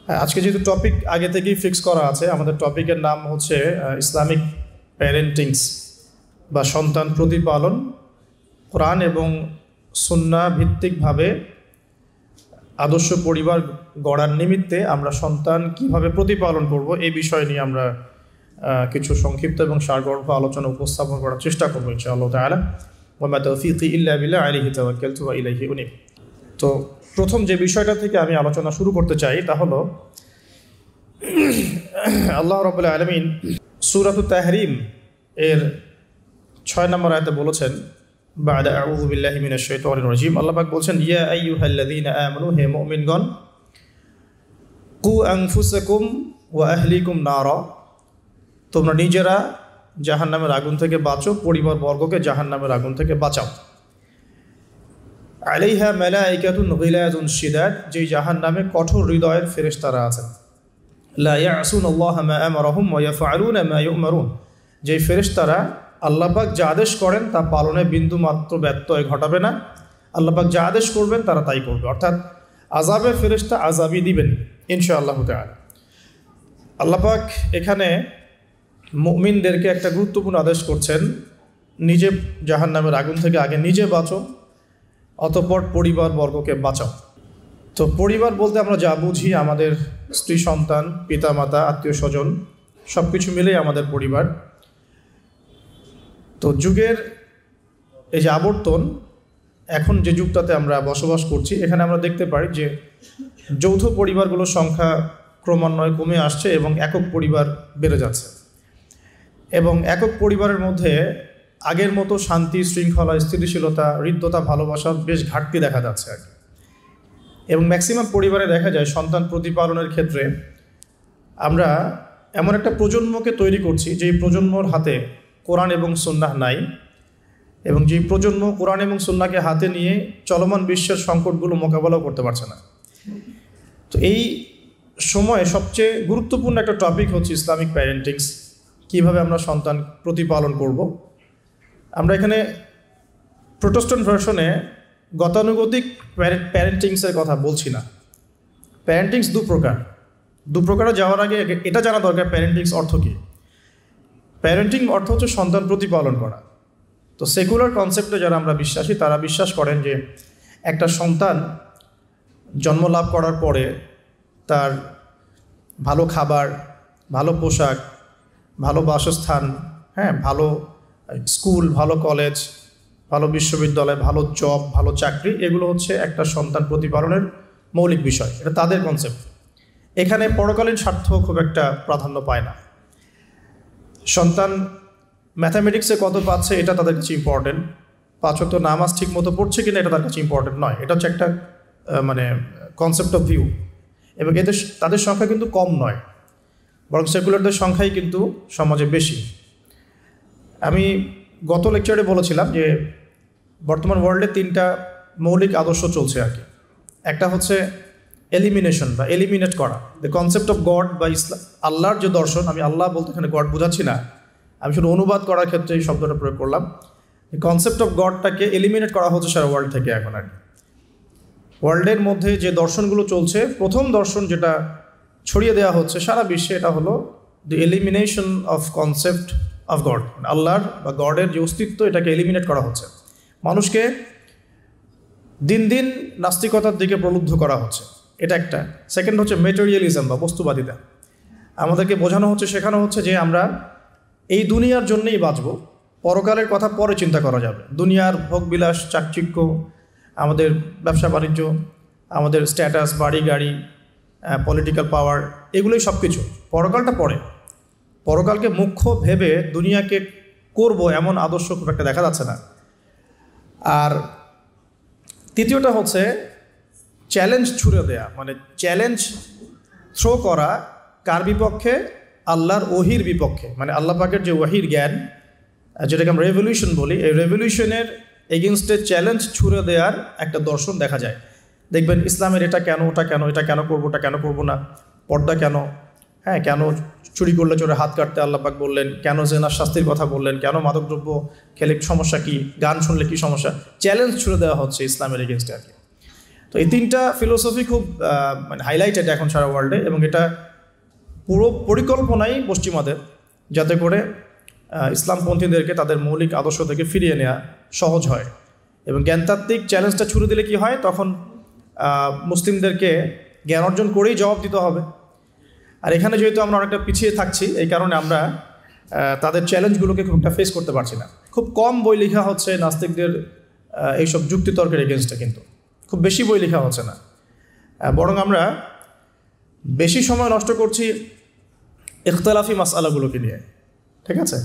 আজকে যেহেতু টপিক আগে থেকেই ফিক্স করা আছে, আমাদের টপিকের নাম হচ্ছে ইসলামিক প্যারেন্টিংস বা সন্তান প্রতিপালন। কোরআন এবং সুন্নাহ ভিত্তিকভাবে আদর্শ পরিবার গড়ার নিমিত্তে আমরা সন্তান কিভাবে প্রতিপালন করব, এই বিষয় নিয়ে আমরা কিছু সংক্ষিপ্ত এবং সারগর্ভ আলোচনা উপস্থাপন করার চেষ্টা করবো ইনশাআল্লাহ তাআলা। ওয়া মা তাওফীকি ইল্লা বিল্লাহ, আলাইহি তাওয়াক্কালতু ওয়া ইলাইহি উনীব। তো প্রথম যে বিষয়টা থেকে আমি আলোচনা শুরু করতে চাই তা হলো আল্লাহ রাব্বুল আলামিন সূরাতুত তাহরিম এর 6 নম্বর আয়াতে বলেছেন, বা'দা আউযু বিল্লাহি মিনাশ শাইতানির রাজীম, আল্লাহ পাক বলছেন, ইয়া আইয়ুহাল্লাযীনা আমানু, হে মুমিনগণ, কু আনফুসাকুম ওয়া আহলিকুম নারা, তোমরা নিজেরা জাহান্নামের আগুন থেকে বাঁচো, পরিবার বর্গকে জাহান্নামের আগুন থেকে বাঁচাও। আলাইহা মালাইকাতুন গিলাযুন শিদাদ, যেই জাহান্নামে কঠোর হৃদয়ের ফেরেশতারা আছেন। লা ইয়াসুনাল্লাহা মা আমারাহুম ওয়া ইয়াফআলুনা মা ইউমারুন, যেই ফেরেশতারা আল্লাহ পাক যা আদেশ করেন তা পালনে বিন্দু মাত্র ব্যত্যয় ঘটাবে না। আল্লাহ পাক যা আদেশ করবেন তারা তাই করবে, অর্থাৎ আযাবের ফেরেশতা আযাবই দিবেন ইনশাআল্লাহ তাআলা। আল্লাহ পাক এখানে মুমিনদেরকে একটা গুরুত্বপূর্ণ আদেশ করছেন, নিজে জাহান্নামের আগুন থেকে আগে নিজে বাঁচো, অতঃপর পরিবার বর্গকে বাঁচাও। তো পরিবার বলতে আমরা যা বুঝি, আমাদের স্ত্রী সন্তান, পিতামাতা, আত্মীয় স্বজন, সব কিছু মিলেই আমাদের পরিবার। তো যুগের এই যে আবর্তন, এখন যে যুগটাতে আমরা বসবাস করছি, এখানে আমরা দেখতে পারি যে যৌথ পরিবারগুলোর সংখ্যা ক্রমান্বয়ে কমে আসছে এবং একক পরিবার বেড়ে যাচ্ছে। এবং একক পরিবারের মধ্যে আগের মতো শান্তি, শৃঙ্খলা, স্থিতিশীলতা, হৃদ্যতা, ভালোবাসার বেশ ঘাটতি দেখা যাচ্ছে আর কি। এবং ম্যাক্সিমাম পরিবারে দেখা যায় সন্তান প্রতিপালনের ক্ষেত্রে আমরা এমন একটা প্রজন্মকে তৈরি করছি যেই প্রজন্মর হাতে কোরআন এবং সুন্নাহ নাই, এবং যেই প্রজন্ম কোরআন এবং সুন্নাহকে হাতে নিয়ে চলমান বিশ্বের সংকটগুলো মোকাবেলাও করতে পারছে না। তো এই সময়ে সবচেয়ে গুরুত্বপূর্ণ একটা টপিক হচ্ছে ইসলামিক প্যারেন্টিংস, কীভাবে আমরা সন্তান প্রতিপালন করব। আমরা এখানে প্রোটেস্ট্যান্ট ভার্সনে গতানুগতিক প্যারেন্টিংসের কথা বলছি না। প্যারেন্টিংস দু প্রকারে যাওয়ার আগে এটা জানা দরকার, প্যারেন্টিংস অর্থ কী। প্যারেন্টিং অর্থ হচ্ছে সন্তান প্রতিপালন করা। তো সেকুলার কনসেপ্টে যারা আমরা বিশ্বাসী, তারা বিশ্বাস করেন যে একটা সন্তান জন্ম লাভ করার পরে তার ভালো খাবার, ভালো পোশাক, ভালো বাসস্থান, ভালো স্কুল, ভালো কলেজ, ভালো বিশ্ববিদ্যালয়, ভালো জব, ভালো চাকরি, এগুলো হচ্ছে একটা সন্তান প্রতিপালনের মৌলিক বিষয়। এটা তাদের কনসেপ্ট। এখানে পরকালীন স্বার্থ খুব একটা প্রাধান্য পায় না। সন্তান ম্যাথামেটিক্সে কত পাচ্ছে এটা তাদের কাছে ইম্পর্টেন্ট, 5 ওয়াক্ত নামাজ ঠিক মতো পড়ছে কিনা এটা তার কাছে ইম্পর্টেন্ট নয়। এটা হচ্ছে একটা কনসেপ্ট অফ ভিউ। এবং তাদের সংখ্যা কিন্তু কম নয়, বরং সেকুলারদের সংখ্যাই কিন্তু সমাজে বেশি। আমি গত লেকচারে বলেছিলাম যে বর্তমান ওয়ার্ল্ডে 3টা মৌলিক আদর্শ চলছে আর কি। একটা হচ্ছে এলিমিনেশন বা এলিমিনেট করা, দ্য কনসেপ্ট অফ গড বা ইসলাম, আল্লাহর যে দর্শন। আমি আল্লাহ বলতে এখানে গড বোঝাচ্ছি না, আমি শুধু অনুবাদ করার ক্ষেত্রে এই শব্দটা প্রয়োগ করলাম। কনসেপ্ট অফ গডটাকে এলিমিনেট করা হচ্ছে সারা ওয়ার্ল্ড থেকে এখন আর কি। ওয়ার্ল্ডের মধ্যে যে দর্শনগুলো চলছে, প্রথম দর্শন যেটা ছড়িয়ে দেওয়া হচ্ছে সারা বিশ্বে, এটা হলো the elimination of concept of god. আল্লাহর বা গডের যে অস্তিত্ব, এটাকে এলিমিনেট করা হচ্ছে। মানুষকে দিন দিন নাস্তিকতার দিকে প্রলুব্ধ করা হচ্ছে, এটা একটা। সেকেন্ড হচ্ছে মেটেরিয়ালিজম বা বস্তুবাদিতা। আমাদেরকে বোঝানো হচ্ছে, শেখানো হচ্ছে যে আমরা এই দুনিয়ার জন্যেই বাঁচব, পরকালের কথা পরে চিন্তা করা যাবে। দুনিয়ার ভোগবিলাস, চাকচিক্য, আমাদের ব্যবসা বাণিজ্য, আমাদের স্ট্যাটাস, বাড়ি গাড়ি, পলিটিক্যাল পাওয়ার, এগুলোই সব কিছু। পরকালটা পরে। পরকালকে মুখ্য ভেবে দুনিয়াকে করব এমন আদর্শ খুব একটা দেখা যাচ্ছে না। আর তৃতীয়টা হচ্ছে চ্যালেঞ্জ ছুড়ে দেয়া, চ্যালেঞ্জ থ্রো করা। কার বিপক্ষে? আল্লাহর ওহির বিপক্ষে। আল্লাহ পাকের যে ওহির জ্ঞান, যেটাকে আমরা রেভলিউশন বলি, এই রেভলিউশনের এগেনস্টে চ্যালেঞ্জ ছুড়ে দেওয়ার একটা দর্শন দেখা যায়। দেখবেন ইসলামের এটা কেন, ওটা কেন, এটা কেন করবো, ওটা কেন করবো না, পর্দা কেন, কেন চুরি করলে চোরে হাত কাটতে আল্লাহ পাক বললেন, কেন জেনার শাস্তির কথা বললেন, কেন মাদকদ্রব্য খেলে সমস্যা কী, গান শুনলে কী সমস্যা, চ্যালেঞ্জ ছুড়ে দেওয়া হচ্ছে ইসলামের এগেনস্টে আর কি। তো এই তিনটা ফিলোসফি খুব মানে হাইলাইটেড এখন সারা ওয়ার্ল্ডে, এবং এটা পুরো পরিকল্পনাই পশ্চিমাদের, যাতে করে ইসলামপন্থীদেরকে তাদের মৌলিক আদর্শ থেকে ফিরিয়ে নেওয়া সহজ হয়। এবং জ্ঞানতাত্ত্বিক চ্যালেঞ্জটা ছুড়ে দিলে কি হয়, তখন মুসলিমদেরকে জ্ঞান অর্জন করেই জবাব দিতে হবে। আর এখানে যেহেতু আমরা অনেকটা পিছিয়ে থাকছি, এই কারণে আমরা তাদের চ্যালেঞ্জগুলোকে খুব একটা ফেস করতে পারছি না। খুব কম বই লেখা হচ্ছে নাস্তিকদের এইসব যুক্তিতর্কের এগেনস্টে, কিন্তু খুব বেশি বই লেখা হচ্ছে না, বরং আমরা বেশি সময় নষ্ট করছি ইখতলাফি মাসআলাগুলোকে নিয়ে। ঠিক আছে?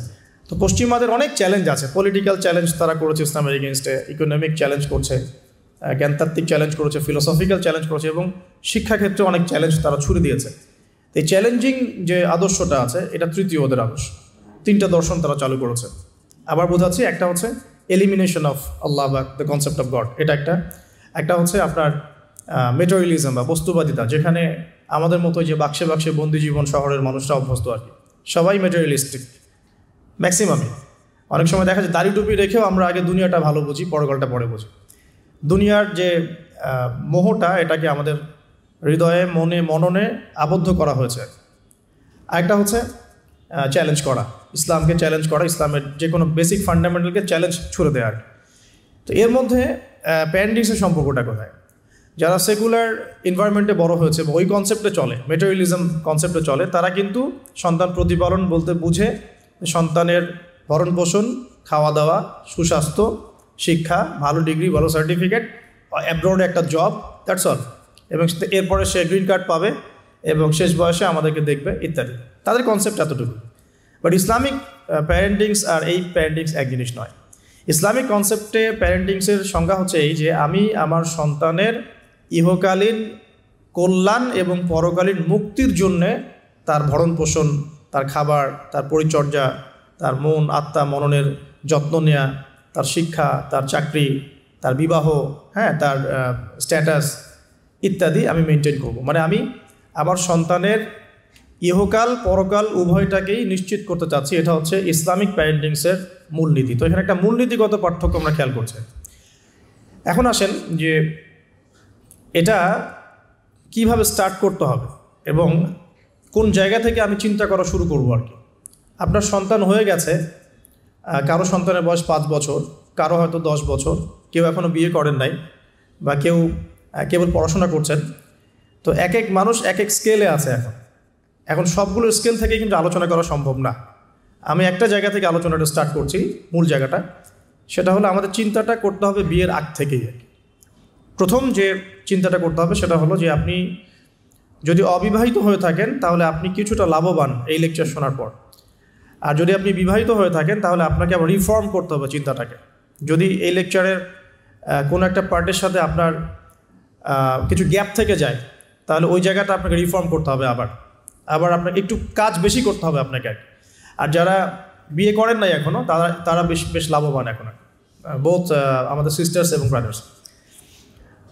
তো পশ্চিমাদের অনেক চ্যালেঞ্জ আছে, পলিটিক্যাল চ্যালেঞ্জ তারা করেছে ইসলামের এগেনস্টে, ইকোনমিক চ্যালেঞ্জ করছে, জ্ঞানতাত্ত্বিক চ্যালেঞ্জ করেছে, ফিলোসফিক্যাল চ্যালেঞ্জ করেছে, এবং শিক্ষাক্ষেত্রে অনেক চ্যালেঞ্জ তারা ছুড়ে দিয়েছে। এই চ্যালেঞ্জিং যে আদর্শটা আছে, এটা তৃতীয় ওদের আদর্শ। তিনটা দর্শন তারা চালু করেছে। আবার বোঝাচ্ছি, একটা হচ্ছে এলিমিনেশন অফ আল্লাহ বা দ্য কনসেপ্ট অফ গড, এটা একটা হচ্ছে আপনার মেটেরিয়ালিজম বা বস্তুবাদিতা, যেখানে আমাদের মতো যে বাক্সে বাক্সে বন্দি জীবন শহরের মানুষরা অভ্যস্ত আর কি, সবাই মেটেরিয়ালিস্টিক ম্যাক্সিমামই। অনেক সময় দেখা যায় দাড়ি টুপি রেখেও আমরা আগে দুনিয়াটা ভালো বুঝি, পরকালটা পরে বুঝি। দুনিয়ার যে মোহটা, এটাকে আমাদের হৃদয়ে মনে মননে আবদ্ধ করা হয়েছে। আরেকটা হচ্ছে চ্যালেঞ্জ করা, ইসলামকে চ্যালেঞ্জ করা, ইসলামের যে কোনো বেসিক ফান্ডামেন্টালকে চ্যালেঞ্জ ছুড়ে দেওয়ার। তো এর মধ্যে প্যারেন্টিংসের সম্পর্কটা কোথায়? যারা সেকুলার এনভায়রনমেন্টে বড় হয়েছে, ওই কনসেপ্টে চলে, মেটেরিয়ালিজম কনসেপ্টে চলে, তারা কিন্তু সন্তান প্রতিপালন বলতে বুঝে সন্তানের ভরণ পোষণ, খাওয়া দাওয়া, সুস্বাস্থ্য, শিক্ষা, ভালো ডিগ্রি, ভালো সার্টিফিকেট, অ্যাব্রোডে একটা জব, দ্যাটস অল। এবং এরপরে সে গ্রিন কার্ড পাবে এবং শেষ বয়সে আমাদেরকে দেখবে ইত্যাদি। তাদের কনসেপ্ট এতটুকু। বাট ইসলামিক প্যারেন্টিংস আর এই প্যারেন্টিংস এক জিনিস নয়। ইসলামিক কনসেপ্টে প্যারেন্টিংসের সংজ্ঞা হচ্ছে এই যে, আমি আমার সন্তানের ইহকালীন কল্যাণ এবং পরকালীন মুক্তির জন্যে তার ভরণ পোষণ, তার খাবার, তার পরিচর্যা, তার মন, আত্মা, মননের যত্ন নেওয়া, তার শিক্ষা, তার চাকরি, তার বিবাহ, তার স্ট্যাটাস ইত্যাদি আমি মেনটেন করব। মানে আমি আমার সন্তানের ইহকাল পরকাল উভয়টাকেই নিশ্চিত করতে চাচ্ছি। এটা হচ্ছে ইসলামিক প্যারেন্টিংসের মূলনীতি। তো এখানে একটা মূলনীতিগত পার্থক্য আমরা খেয়াল করছি। এখন আসেন যে এটা কিভাবে স্টার্ট করতে হবে এবং কোন জায়গা থেকে আমি চিন্তা করা শুরু করবো আর কি। আপনার সন্তান হয়ে গেছে, কারো সন্তানের বয়স 5 বছর, কারো হয়তো 10 বছর, কেউ এখনও বিয়ে করেন নাই, বা কেউ কেবল পড়াশোনা করছেন। তো এক এক মানুষ এক এক স্কেলে আছে। এখন সবগুলো স্কেল থেকে কিন্তু আলোচনা করা সম্ভব না। আমি একটা জায়গা থেকে আলোচনাটা স্টার্ট করছি, মূল জায়গাটা। সেটা হলো আমাদের চিন্তাটা করতে হবে বিয়ের আগ থেকেই। প্রথম যে চিন্তাটা করতে হবে সেটা হলো যে, আপনি যদি অবিবাহিত হয়ে থাকেন তাহলে আপনি কিছুটা লাভবান এই লেকচার শোনার পর। আর যদি আপনি বিবাহিত হয়ে থাকেন তাহলে আপনাকে আবার রিফর্ম করতে হবে চিন্তাটাকে। যদি এই লেকচারের কোনো একটা পার্টের সাথে আপনার কিছু গ্যাপ থেকে যায়, তাহলে ওই জায়গাটা আপনাকে রিফর্ম করতে হবে, আবার আপনাকে একটু কাজ বেশি করতে হবে আপনাকে। আর যারা বিয়ে করেন নাই এখনও, তারা বেশ লাভবান এখন, বোথ আমাদের সিস্টার্স এবং ব্রাদার্স।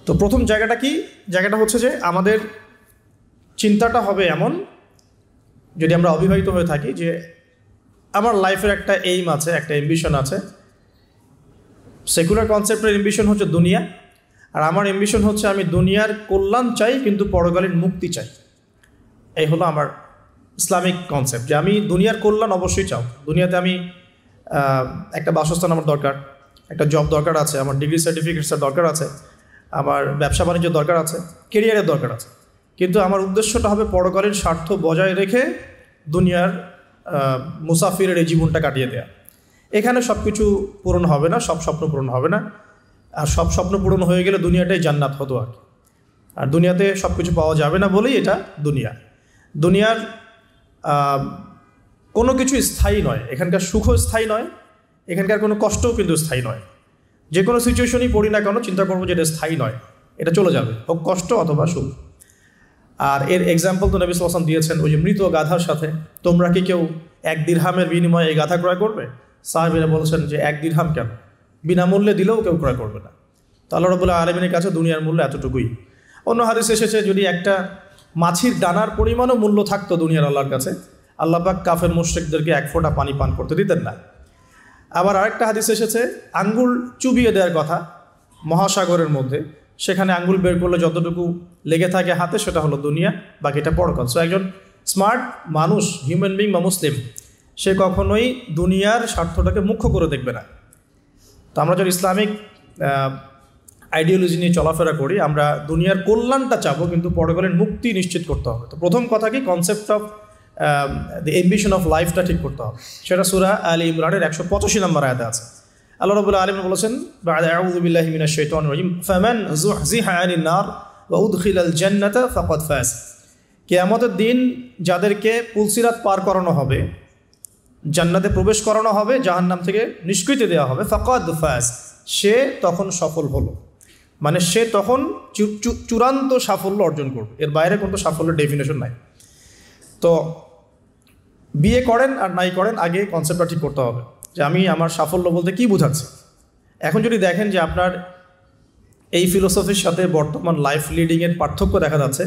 তো প্রথম জায়গাটা কি? জায়গাটা হচ্ছে যে আমাদের চিন্তাটা হবে এমন, যদি আমরা অবিবাহিত হয়ে থাকি, যে আমার লাইফের একটা এইম আছে, একটা অ্যাম্বিশন আছে। সেকুলার কনসেপ্টের অ্যাম্বিশন হচ্ছে দুনিয়া, আর আমার অ্যাম্বিশন হচ্ছে আমি দুনিয়ার কল্যাণ চাই কিন্তু পরকালীন মুক্তি চাই। এই হলো আমার ইসলামিক কনসেপ্ট, যে আমি দুনিয়ার কল্যাণ অবশ্যই চাও। দুনিয়াতে আমি একটা বাসস্থান আমার দরকার, একটা জব দরকার আছে, আমার ডিগ্রি সার্টিফিকেটসের দরকার আছে, আমার ব্যবসা বাণিজ্যের দরকার আছে, কেরিয়ারের দরকার আছে। কিন্তু আমার উদ্দেশ্যটা হবে পরকালীন স্বার্থ বজায় রেখে দুনিয়ার মুসাফিরের এই জীবনটা কাটিয়ে দেয়া। এখানে সব কিছু পূরণ হবে না, সব স্বপ্ন পূরণ হবে না। আর সব স্বপ্ন পূরণ হয়ে গেলে দুনিয়াটাই জান্নাত হতো আর কি। আর দুনিয়াতে সব কিছু পাওয়া যাবে না বলেই এটা দুনিয়ার কোনো কিছু স্থায়ী নয়। এখানকার সুখও স্থায়ী নয়, এখানকার কোনো কষ্টও কিন্তু স্থায়ী নয়। যে কোনো সিচুয়েশনই পড়ি না কেন, চিন্তা করবো যে এটা স্থায়ী নয়, এটা চলে যাবে, হোক কষ্ট অথবা সুখ। আর এর এক্সাম্পল তো নবী সাল্লাল্লাহু আলাইহি ওয়াসাল্লাম দিয়েছেন ওই যে মৃত গাধার সাথে। তোমরা কি কেউ 1 দিরহামের বিনিময়ে এই গাধা ক্রয় করবে? সাহাবীরা বলেছেন যে 1 দিরহাম কেন, বিনামূল্যে দিলেও কেউ ক্রয় করবে না। তো আল্লাহ রাব্বুল আলামিনের কাছে দুনিয়ার মূল্য এতটুকুই। অন্য হাদিসে এসেছে, যদি একটা মাছির দানার পরিমাণও মূল্য থাকতো দুনিয়ার আল্লাহর কাছে, আল্লাহ পাক কাফের মুশরিকদেরকে 1 ফোঁটা পানি পান করতে দিতেন না। আবার আরেকটা হাদিস এসেছে আঙ্গুল চুবিয়ে দেওয়ার কথা মহাসাগরের মধ্যে, সেখানে আঙ্গুল বের করলে যতটুকু লেগে থাকে হাতে সেটা হলো দুনিয়া, বাকিটা পরকাল। সো একজন স্মার্ট মানুষ, হিউম্যান বিং বা মুসলিম, সে কখনোই দুনিয়ার স্বার্থটাকে মুখ্য করে দেখবে না। তো আমরা যারা ইসলামিক আইডিওলজি নিয়ে চলাফেরা করি, আমরা দুনিয়ার কল্যাণটা চাবো, কিন্তু পরকালের মুক্তি নিশ্চিত করতে হবে। তো প্রথম কথা কি, concept of the ambition of লাইফটা ঠিক করতে হবে। সেটা সূরা আলে ইমরানের 185 নম্বর আয়াতে আছে। আল্লাহ রাব্বুল আলামিন বলেছেন, বা'দা আউযু বিল্লাহি মিনাশ শাইতানির রাজিম, ফামান যুহজিহা আনিন নার ওয়া উদখিলাল জান্নাতা ফাকাদ ফাজ। কিয়ামতের দিন যাদেরকে পুলসিরাত পার করানো হবে, জান্নাতে প্রবেশ করানো হবে, জাহান্নাম থেকে নিষ্কৃতি দেওয়া হবে, ফাকাদ ফাজ, সে তখন সফল হলো। মানে সে তখন চূড়ান্ত সাফল্য অর্জন করবে, এর বাইরে কোনো সাফল্যের ডেফিনেশন নাই। তো বিয়ে করেন আর নাই করেন, আগে কনসেপ্টটা ঠিক করতে হবে যে আমি আমার সাফল্য বলতে কী বোঝাচ্ছি। এখন যদি দেখেন যে আপনার এই ফিলোসফির সাথে বর্তমান লাইফ লিডিংয়ের পার্থক্য দেখা যাচ্ছে,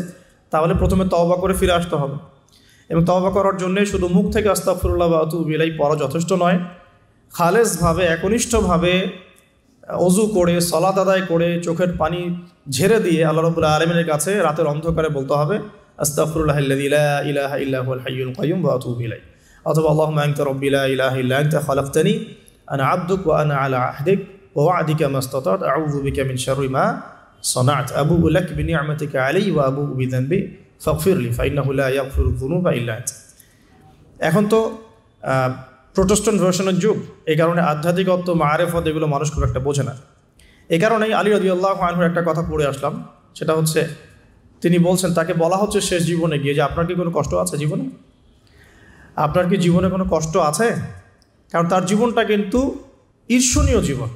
তাহলে প্রথমে তওবা করে ফিরে আসতে হবে। এবং তওবা করার জন্যে শুধু মুখ থেকে আস্তাগফিরুল্লাহ ওয়া আতুবু ইলাইহি পড়া যথেষ্ট নয়, খালেসভাবে, একনিষ্ঠভাবে অজু করে, সালাত আদায় করে, চোখের পানি ঝেড়ে দিয়ে আল্লাহ রাব্বুল আলামিনের কাছে রাতের অন্ধকারে বলতে হবে, আস্তাগফিরুল্লাহাল্লাযী লা ইলাহা ইল্লা হুয়াল হাইয়ুল কাইয়্যুম ওয়া আতুবু ইলাইহি। অথবা আল্লাহুম্মা আনতা রাব্বী লা ইলাহা ইল্লা আনতা খালাকতানি আনা আবদুক ওয়া আনা আলা আহদিক ওয়া ওয়া'দিকা মাস্তাতা'তু আউযু বিকা মিন শাররি মা সানা'তু আবুউ লাক বিনি'মাতিকা আলাইয়া ওয়া আবুউ বিযানবি ফাগফিরলি ফাইন্নাহু লা ইয়াগফিরুয যুনুবা ইল্লা আনতা। এখন তো প্রোটেস্ট্যান্ট ভার্সনের যুগ, এই কারণে আধ্যাত্মিকত্ব, মাআরিফত এগুলো মানুষ খুব একটা বোঝে না। এই কারণেই আলী রাদিয়াল্লাহু আনহুর একটা কথা পড়ে আসলাম, সেটা হচ্ছে তিনি বলছেন, তাকে বলা হচ্ছে শেষ জীবনে গিয়ে যে আপনার কি কোনো কষ্ট আছে জীবনে? আপনার কি জীবনে কোনো কষ্ট আছে? কারণ তার জীবনটা কিন্তু ঈর্ষণীয় জীবন।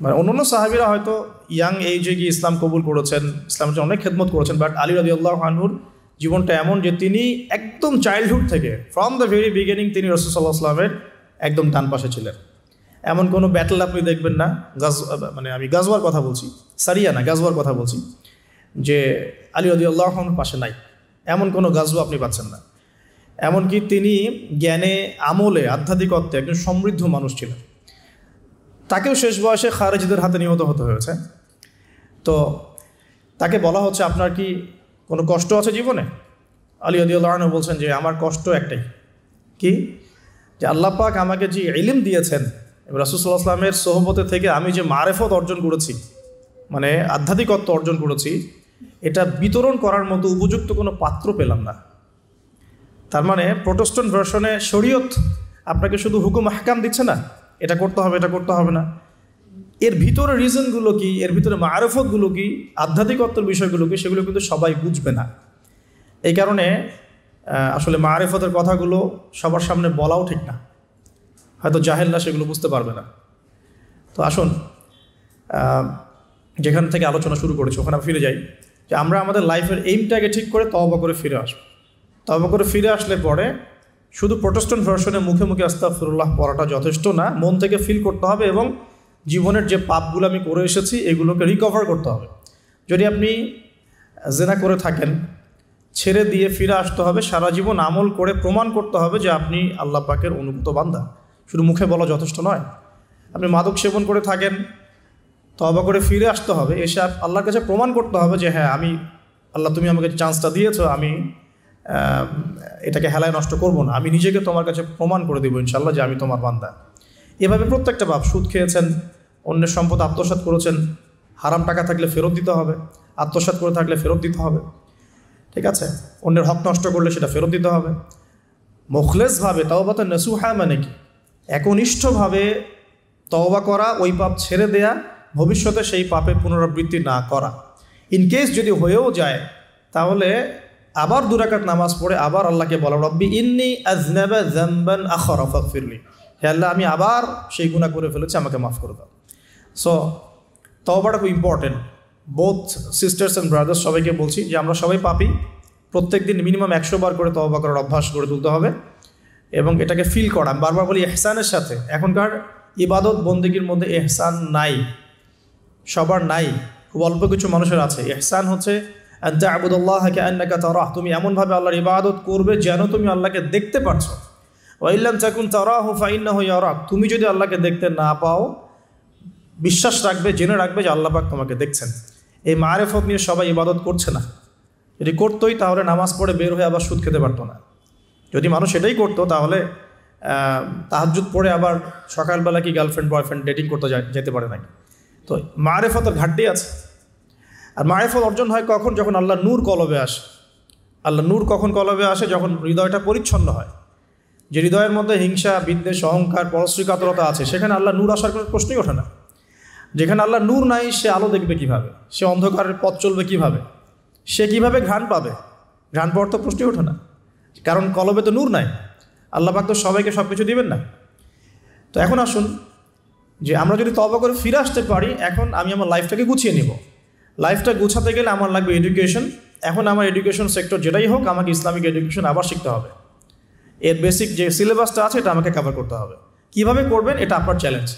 মানে অন্যান্য সাহাবীরা হয়তো ইয়াং এইজে গিয়ে ইসলাম কবুল করেছেন, ইসলামের জন্য অনেক খেদমত করেছেন, বাট আলী রাদিয়াল্লাহু আনহুর জীবনটা এমন যে তিনি একদম চাইল্ডহুড থেকে, ফ্রম দ্য ভেরি বিগিনিং, তিনি রাসূল সাল্লাল্লাহু আলাইহি ওয়াসাল্লামের একদম ডান পাশে ছিলেন। এমন কোনো ব্যাটল আপনি দেখবেন না, মানে আমি গাজওয়ার কথা বলছি, সারিয়া না, গাজওয়ার কথা বলছি, যে আলী রাদিয়াল্লাহু আনহুর পাশে নাই, এমন কোনো গাজওয়া আপনি পাচ্ছেন না। এমনকি তিনি জ্ঞানে, আমলে, আধ্যাত্মিকত্বে একজন সমৃদ্ধ মানুষ ছিলেন। তাকেও শেষ বয়সে খারেজিদের হাতে নিহত হতে হয়েছে। তো তাকে বলা হচ্ছে আপনার কি কোনো কষ্ট আছে জীবনে? আলী রাদিয়াল্লাহু আনহু বলছেন যে আমার কষ্ট একটাই, কি, যে আল্লাহ পাক আমাকে যে ইলম দিয়েছেন, রাসূল সাল্লাল্লাহু আলাইহি ওয়াসাল্লামের সোহবতে থেকে আমি যে মারেফত অর্জন করেছি, মানে আধ্যাত্মিকত্ব অর্জন করেছি, এটা বিতরণ করার মতো উপযুক্ত কোনো পাত্র পেলাম না। তার মানে প্রোটেস্ট্যান্ট ভার্সনে শরীয়ত আপনাকে শুধু হুকুম আহকাম দিচ্ছে না, এটা করতে হবে, এটা করতে হবে না, এর ভিতরে রিজনগুলো কি, এর ভিতরে মারেফতগুলো কি, আধ্যাত্মিকত্বের বিষয়গুলো কি, সেগুলো কিন্তু সবাই বুঝবে না। এই কারণে আসলে মারেফতের কথাগুলো সবার সামনে বলাও ঠিক না, হয়তো জাহেলরা সেগুলো বুঝতে পারবে না। তো আসুন, যেখান থেকে আলোচনা শুরু করেছি ওখানে ফিরে যাই, যে আমরা আমাদের লাইফের এইমটাকে ঠিক করে তওবা করে ফিরে আসবো। তওবা করে ফিরে আসলে পরে শুধু প্রোটেস্ট্যান্ট ভার্সনে মুখে মুখে আস্তাগফিরুল্লাহ পড়াটা যথেষ্ট না, মন থেকে ফিল করতে হবে এবং জীবনের যে পাপগুলো আমি করে এসেছি এগুলোকে রিকভার করতে হবে। যদি আপনি জেনা করে থাকেন, ছেড়ে দিয়ে ফিরে আসতে হবে, সারা জীবন আমল করে প্রমাণ করতে হবে যে আপনি আল্লাহ পাকের অনুগত বান্দা, শুধু মুখে বলা যথেষ্ট নয়। আপনি মাদক সেবন করে থাকেন, তওবা করে ফিরে আসতে হবে, এসে আল্লাহর কাছে প্রমাণ করতে হবে যে হ্যাঁ, আমি আল্লাহ, তুমি আমাকে চান্সটা দিয়েছো, আমি এটাকে হেলায় নষ্ট করব না, আমি নিজেকে তোমার কাছে প্রমাণ করে দেবো ইনশাআল্লাহ যে আমি তোমার বান্দা। এভাবে প্রত্যেকটা পাপ, সুদ খেয়েছেন, অন্যের সম্পদ আত্মসাৎ করেছেন, হারাম টাকা থাকলে ফেরত দিতে হবে, আত্মসাৎ করে থাকলে ফেরত দিতে হবে, ঠিক আছে, অন্যের হক নষ্ট করলে সেটা ফেরত দিতে হবে। মুখলেসভাবে তওবাতে নসুহা মানে কি, একনিষ্ঠভাবে তওবা করা, ওই পাপ ছেড়ে দেয়া, ভবিষ্যতে সেই পাপের পুনরাবৃত্তি না করা। ইনকেস যদি হয়েও যায় তাহলে আবার 2 রাকাত নামাজ পড়ে আবার আল্লাহকে বলা, রব্বি ইন্নী আযনাবা যামবান আখরা ফাগফিরলি, হে আল্লাহ, আমি আবার সেই গুনাহ করে ফেলেছি, আমাকে মাফ করে দাও। সো তওবাটা খুব important. Both sisters and brothers সবাইকে বলছি যে আমরা সবাই পাপী, প্রত্যেক দিন মিনিমাম 100 বার করে তওবা করার অভ্যাস করে তুলতে হবে এবং এটাকে ফিল করা। বারবার বলি ইহসানের সাথে, এখনকার ইবাদত বন্দেগীর মধ্যে ইহসান নাই, সবার নাই, খুব অল্প কিছু মানুষের আছে। ইহসান হচ্ছে আন তা'বুদাল্লাহা কাআন্নাকা তারাহ, তুমি এমনভাবে আল্লাহর ইবাদত করবে যেন তুমি আল্লাহকে দেখতে পারছো। ওয়া ইল্লাম তাকুন তারাহু ফাইন্নাহু ইয়ারাক, তুমি যদি আল্লাহকে দেখতে না পাও বিশ্বাস রাখবে, জেনে রাখবে যে আল্লাহ পাক তোমাকে দেখছেন। এই মারেফত নিয়ে সবাই ইবাদত করছে না। যদি করতোই তাহলে নামাজ পড়ে বের হয়ে আবার সুদ খেতে পারতো না। যদি মানুষ এটাই করতো তাহলে তাহাজ্জুদ পড়ে আবার সকালবেলা কি গার্লফ্রেন্ড বয়ফ্রেন্ড ডেটিং করতে যেতে পারে নাকি। তো মারেফতের ঘাটতি আছে। আর মারেফত অর্জন হয় কখন? যখন আল্লাহ নূর কলবে আসে। আল্লাহ নূর কখন কলবে আসে? যখন হৃদয়টা পরিচ্ছন্ন হয়। যে হৃদয়ের মধ্যে হিংসা, বিদ্বেষ, অহংকার, পরশ্রী কাতরতা আছে, সেখানে আল্লাহ নূর আসার কোনো প্রশ্নই ওঠে না। যেখানে আল্লাহ নূর নাই, সে আলো দেখবে কিভাবে? সে অন্ধকারের পথ চলবে কিভাবে? সে কিভাবে ঘ্রাণ পাবে? ঘ্রাণ পাওয়ার তো প্রশ্নই ওঠে না, কারণ কলবে তো নূর নাই। আল্লাহ পাক তো সবাইকে সব কিছু দিবেন না। তো এখন আসুন যে আমরা যদি তওবা করে ফিরে আসতে পারি, এখন আমি আমার লাইফটাকে গুছিয়ে নিব। লাইফটা গুছাতে গেলে আমার লাগবে এডুকেশন। এখন আমার এডুকেশন সেক্টর যেটাই হোক, আমাকে ইসলামিক এডুকেশন আবার শিখতে হবে। এর বেসিক যে সিলেবাসটা আছে এটা আমাকে কভার করতে হবে। কিভাবে করবেন এটা আপনার চ্যালেঞ্জ।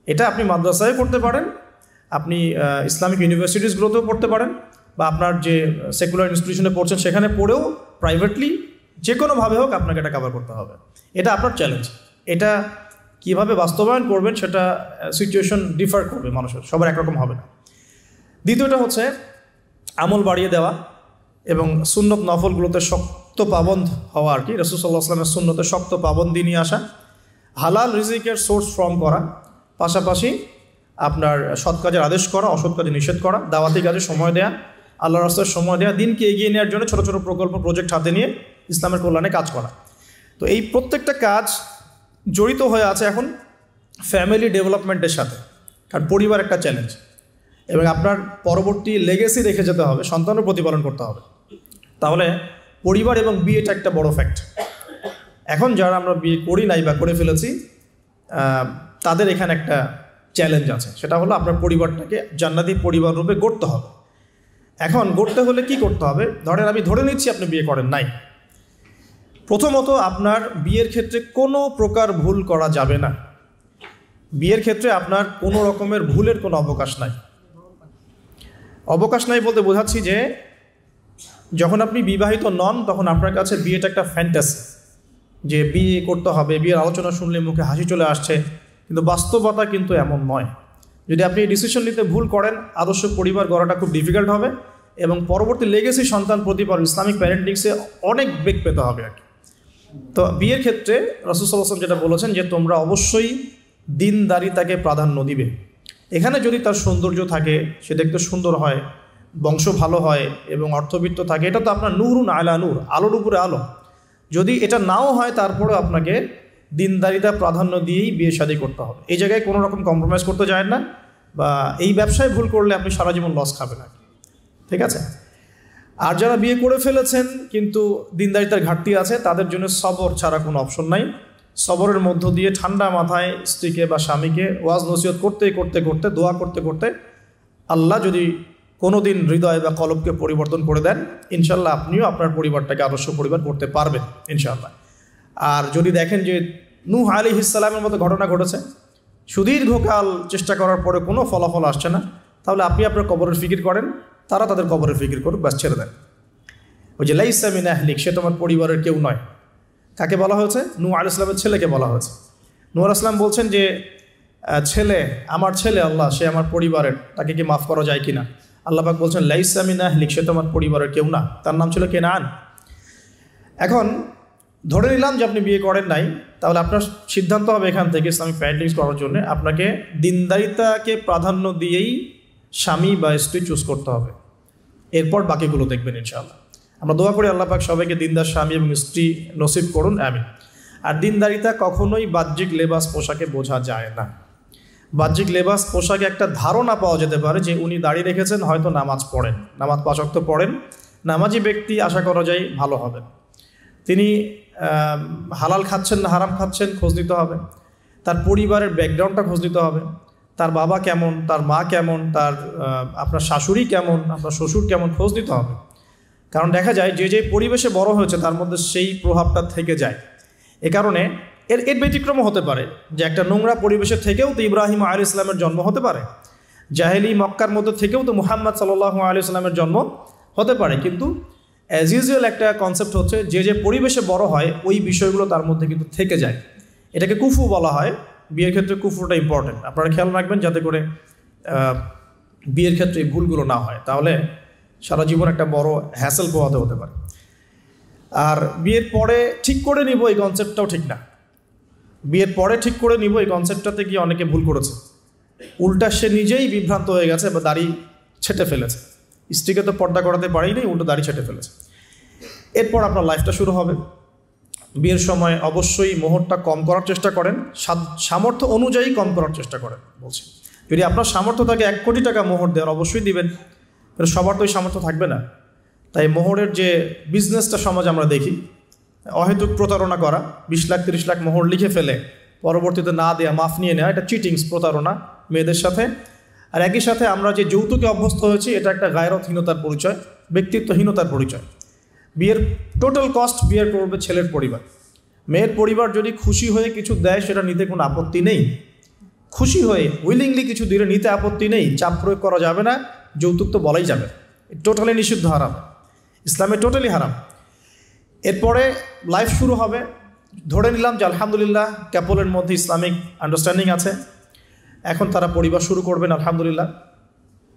এটা আপনি মাদ্রাসায় করতে পারেন, আপনি ইসলামিক ইউনিভার্সিটিসগুলোতেও পড়তে পারেন, বা আপনার যে সেকুলার ইনস্টিটিউশনে পড়ছেন সেখানে পড়েও প্রাইভেটলি যে কোনোভাবে হোক আপনাকে এটা কভার করতে হবে। এটা আপনার চ্যালেঞ্জ। এটা কিভাবে বাস্তবায়ন করবেন সেটা সিচুয়েশন ডিফার করবে, মানুষের সবার একরকম হবে না। দ্বিতীয়টা হচ্ছে আমল বাড়িয়ে দেওয়া এবং সুন্নত নফলগুলোতে শক্ত পাবন্দ হওয়া আর কি। রাসূল সাল্লাল্লাহু আলাইহি ওয়াসাল্লামের সুন্নতে শক্ত পাবন্দি নিয়ে আসা, হালাল রিজিকের সোর্স ফর্ম করা, পাশাপাশি আপনার সৎ কাজের আদেশ করা, অসৎ কাজে নিষেধ করা, দাওয়াতি কাজে সময় দেয়া, আল্লাহর রাস্তায় সময় দেওয়া, দিনকে এগিয়ে নেওয়ার জন্য ছোটো ছোটো প্রকল্প প্রজেক্ট হাতে নিয়ে ইসলামের কল্যাণে কাজ করা। তো এই প্রত্যেকটা কাজ জড়িত হয়ে আছে এখন ফ্যামিলি ডেভেলপমেন্টের সাথে, কারণ পরিবার একটা চ্যালেঞ্জ এবং আপনার পরবর্তী লেগেসি রেখে যেতে হবে, সন্তানের প্রতিপালন করতে হবে। তাহলে পরিবার এবং বিয়েটা একটা বড় ফ্যাক্ট। এখন যারা আমরা বিয়ে করি নাই বা করে ফেলেছি, তাদের এখানে একটা চ্যালেঞ্জ আছে, সেটা হলো আপনার পরিবারটাকে জান্নাতি পরিবার রূপে গড়তে হবে। এখন গড়তে হলে কি করতে হবে? ধরেন আমি ধরে নিচ্ছি আপনি বিয়ে করেন নাই। প্রথমত আপনার বিয়ের ক্ষেত্রে কোনো প্রকার ভুল করা যাবে না। বিয়ের ক্ষেত্রে আপনার কোনো রকমের ভুলের কোনো অবকাশ নাই। অবকাশ নাই বলতে বোঝাচ্ছি যে যখন আপনি বিবাহিত নন তখন আপনার কাছে বিয়েটা একটা ফ্যান্টাসি, যে বিয়ে করতে হবে, বিয়ের আলোচনা শুনলে মুখে হাসি চলে আসছে, কিন্তু বাস্তবতা কিন্তু এমন নয়। যদি আপনি এই ডিসিশন নিতে ভুল করেন, আদর্শ পরিবার গড়াটা খুব ডিফিকাল্ট হবে এবং পরবর্তী লেগেসি সন্তান প্রতিপালন ইসলামিক প্যারেন্টিংসে অনেক বেগ পেতে হবে আর কি। তো বিয়ের ক্ষেত্রে রাসূল সাল্লাল্লাহু আলাইহি ওয়াসাল্লাম যেটা বলেছেন যে তোমরা অবশ্যই দিনদারিতাকে প্রাধান্য দিবে। এখানে যদি তার সৌন্দর্য থাকে, সে দেখতে সুন্দর হয়, বংশ ভালো হয় এবং অর্থবিত্ত থাকে, এটা তো আপনার নূরুন আলা নূর, আলোর উপরে আলো। যদি এটা নাও হয় তারপরেও আপনাকে দিনদারিতা প্রাধান্য দিয়েই বিয়ে শাদী করতে হবে। এই জায়গায় কোনো রকম কম্প্রোমাইজ করতে যায় না, বা এই ব্যবসায় ভুল করলে আপনি সারা জীবন লস খাবেন আর কি। ঠিক আছে? আর যারা বিয়ে করে ফেলেছেন কিন্তু দিনদারিতার ঘাটতি আছে, তাদের জন্য সবর ছাড়া কোনো অপশন নাই। সবরের মধ্য দিয়ে ঠান্ডা মাথায় স্ত্রীকে বা স্বামীকে ওয়াজ নসিহত করতে করতে করতে, দোয়া করতে করতে আল্লাহ যদি কোনো দিন হৃদয় বা কলবকে পরিবর্তন করে দেন, ইনশাল্লাহ আপনিও আপনার পরিবারটাকে আদর্শ পরিবার করতে পারবেন ইনশাল্লাহ। আর যদি দেখেন যে নূহ আলাইহিস সালামের মতো ঘটনা ঘটেছে, সুদীর্ঘকাল চেষ্টা করার পরে কোনো ফলাফল আসছে না, তাহলে আপনি আপনার কবরের ফিকির করেন, তারা তাদের কবরের ফিকির করুক, ব্যাস ছেড়ে দেন। ওই যে লাইসা মিন আহলিক, সে তোমার পরিবারের কেউ নয়। কাকে বলা হয়েছে? নূহ আলাইহিস সালামের ছেলেকে বলা হয়েছে। নূহ আলাইহিস সালাম বলছেন যে ছেলে, আমার ছেলে আল্লাহ, সে আমার পরিবারের, তাকে কি মাফ করা যায় কিনা? আল্লাহ পাক বলছেন লাইসা মিন আহলিক, সে তোমার পরিবারের কেউ না। তার নাম ছিল কেনান। এখন ধরে নিলাম যে আপনি বিয়ে করেন নাই, তাহলে আপনার সিদ্ধান্ত হবে এখান থেকে ইসলামিক প্যারেন্টিংস করার জন্য আপনাকে দিনদারিতাকে প্রাধান্য দিয়েই স্বামী বা স্ত্রী চুজ করতে হবে। এরপর বাকিগুলো দেখবেন ইনশাআল্লাহ। আমরা দোয়া করি আল্লাহ পাক সবাইকে দিনদার স্বামী এবং স্ত্রী নসিব করুন, আমিন। আর দিনদারিতা কখনোই বাহ্যিক লেবাস পোশাকে বোঝা যায় না। বাহ্যিক লেবাস পোশাকে একটা ধারণা পাওয়া যেতে পারে যে উনি দাড়ি রেখেছেন, হয়তো নামাজ পড়েন, নামাজ 5 ওয়াক্ত পড়েন, নামাজি ব্যক্তি, আশা করা যায় ভালো হবেন। তিনি হালাল খাচ্ছেন না হারাম খাচ্ছেন খোঁজ নিতে হবে, তার পরিবারের ব্যাকগ্রাউন্ডটা খোঁজ নিতে হবে, তার বাবা কেমন, তার মা কেমন, তার আপনার শাশুড়ি কেমন, আপনার শ্বশুর কেমন, খোঁজ নিতে হবে। কারণ দেখা যায় যে যে পরিবেশে বড় হয়েছে তার মধ্যে সেই প্রভাবটা থেকে যায়। এ কারণে এর ব্যতিক্রমও হতে পারে যে একটা নোংরা পরিবেশে থেকেও তো ইব্রাহিম আলাইহিস সালামের জন্ম হতে পারে, জাহেলি মক্কার মধ্যে থেকেও তো মুহাম্মদ সাল্লাল্লাহু আলাইহি সাল্লামের জন্ম হতে পারে। কিন্তু অ্যাজ ইউজুয়াল একটা কনসেপ্ট হচ্ছে যে যে পরিবেশে বড় হয় ওই বিষয়গুলো তার মধ্যে কিন্তু থেকে যায়। এটাকে কুফু বলা হয়, বিয়ের ক্ষেত্রে কুফরটা ইম্পর্টেন্ট। আপনারা খেয়াল রাখবেন যাতে করে বিয়ের ক্ষেত্রে এই ভুলগুলো না হয়, তাহলে সারা জীবন একটা বড় হ্যাসেল পোহাতে হতে পারে। আর বিয়ের পরে ঠিক করে নিব এই কনসেপ্টটাও ঠিক না। বিয়ের পরে ঠিক করে নিব এই কনসেপ্টটাতে গিয়ে অনেকে ভুল করেছে, উল্টা সে নিজেই বিভ্রান্ত হয়ে গেছে বা দাড়ি ছেটে ফেলেছে। স্ত্রীকে তো পর্দা করাতে পারেনি, উল্টো দাড়ি ছেটে ফেলেছে। এরপর আপনার লাইফটা শুরু হবে। বিয়ের সময় অবশ্যই মোহরটা কম করার চেষ্টা করেন, সামর্থ্য অনুযায়ী কম করার চেষ্টা করেন বলছি। যদি আপনার সামর্থ্য থাকে 1 কোটি টাকা মোহর দেওয়ার, অবশ্যই দিবেন, কিন্তু সবার তো ওই সামর্থ্য থাকবে না। তাই মোহরের যে বিজনেসটা সমাজ আমরা দেখি, অহেতুক প্রতারণা করা, 20 লাখ 30 লাখ মোহর লিখে ফেলে পরবর্তীতে না দেয়া, মাফ নিয়ে নেওয়া, এটা চিটিংস, প্রতারণা মেয়েদের সাথে। আর একই সাথে আমরা যে যৌতুকে অভ্যস্ত হয়েছি, এটা একটা গায়রতহীনতার পরিচয়, ব্যক্তিত্বহীনতার পরিচয়। বিয়ের টোটাল কস্ট বিয়ের করবে ছেলের পরিবার। মেয়ের পরিবার যদি খুশি হয়ে কিছু দেয় সেটা নিতে কোনো আপত্তি নেই, খুশি হয়ে উইলিংলি কিছু দিলে নিতে আপত্তি নেই, চাপ প্রয়োগ করা যাবে না, যৌতুক তো বলাই যাবে, টোটালি নিষিদ্ধ, হারাম, ইসলামে টোটালি হারাম। এরপরে লাইফ শুরু হবে। ধরে নিলাম যে আলহামদুলিল্লাহ ক্যাপলের মধ্যে ইসলামিক আন্ডারস্ট্যান্ডিং আছে, এখন তারা পরিবার শুরু করবেন আলহামদুলিল্লাহ।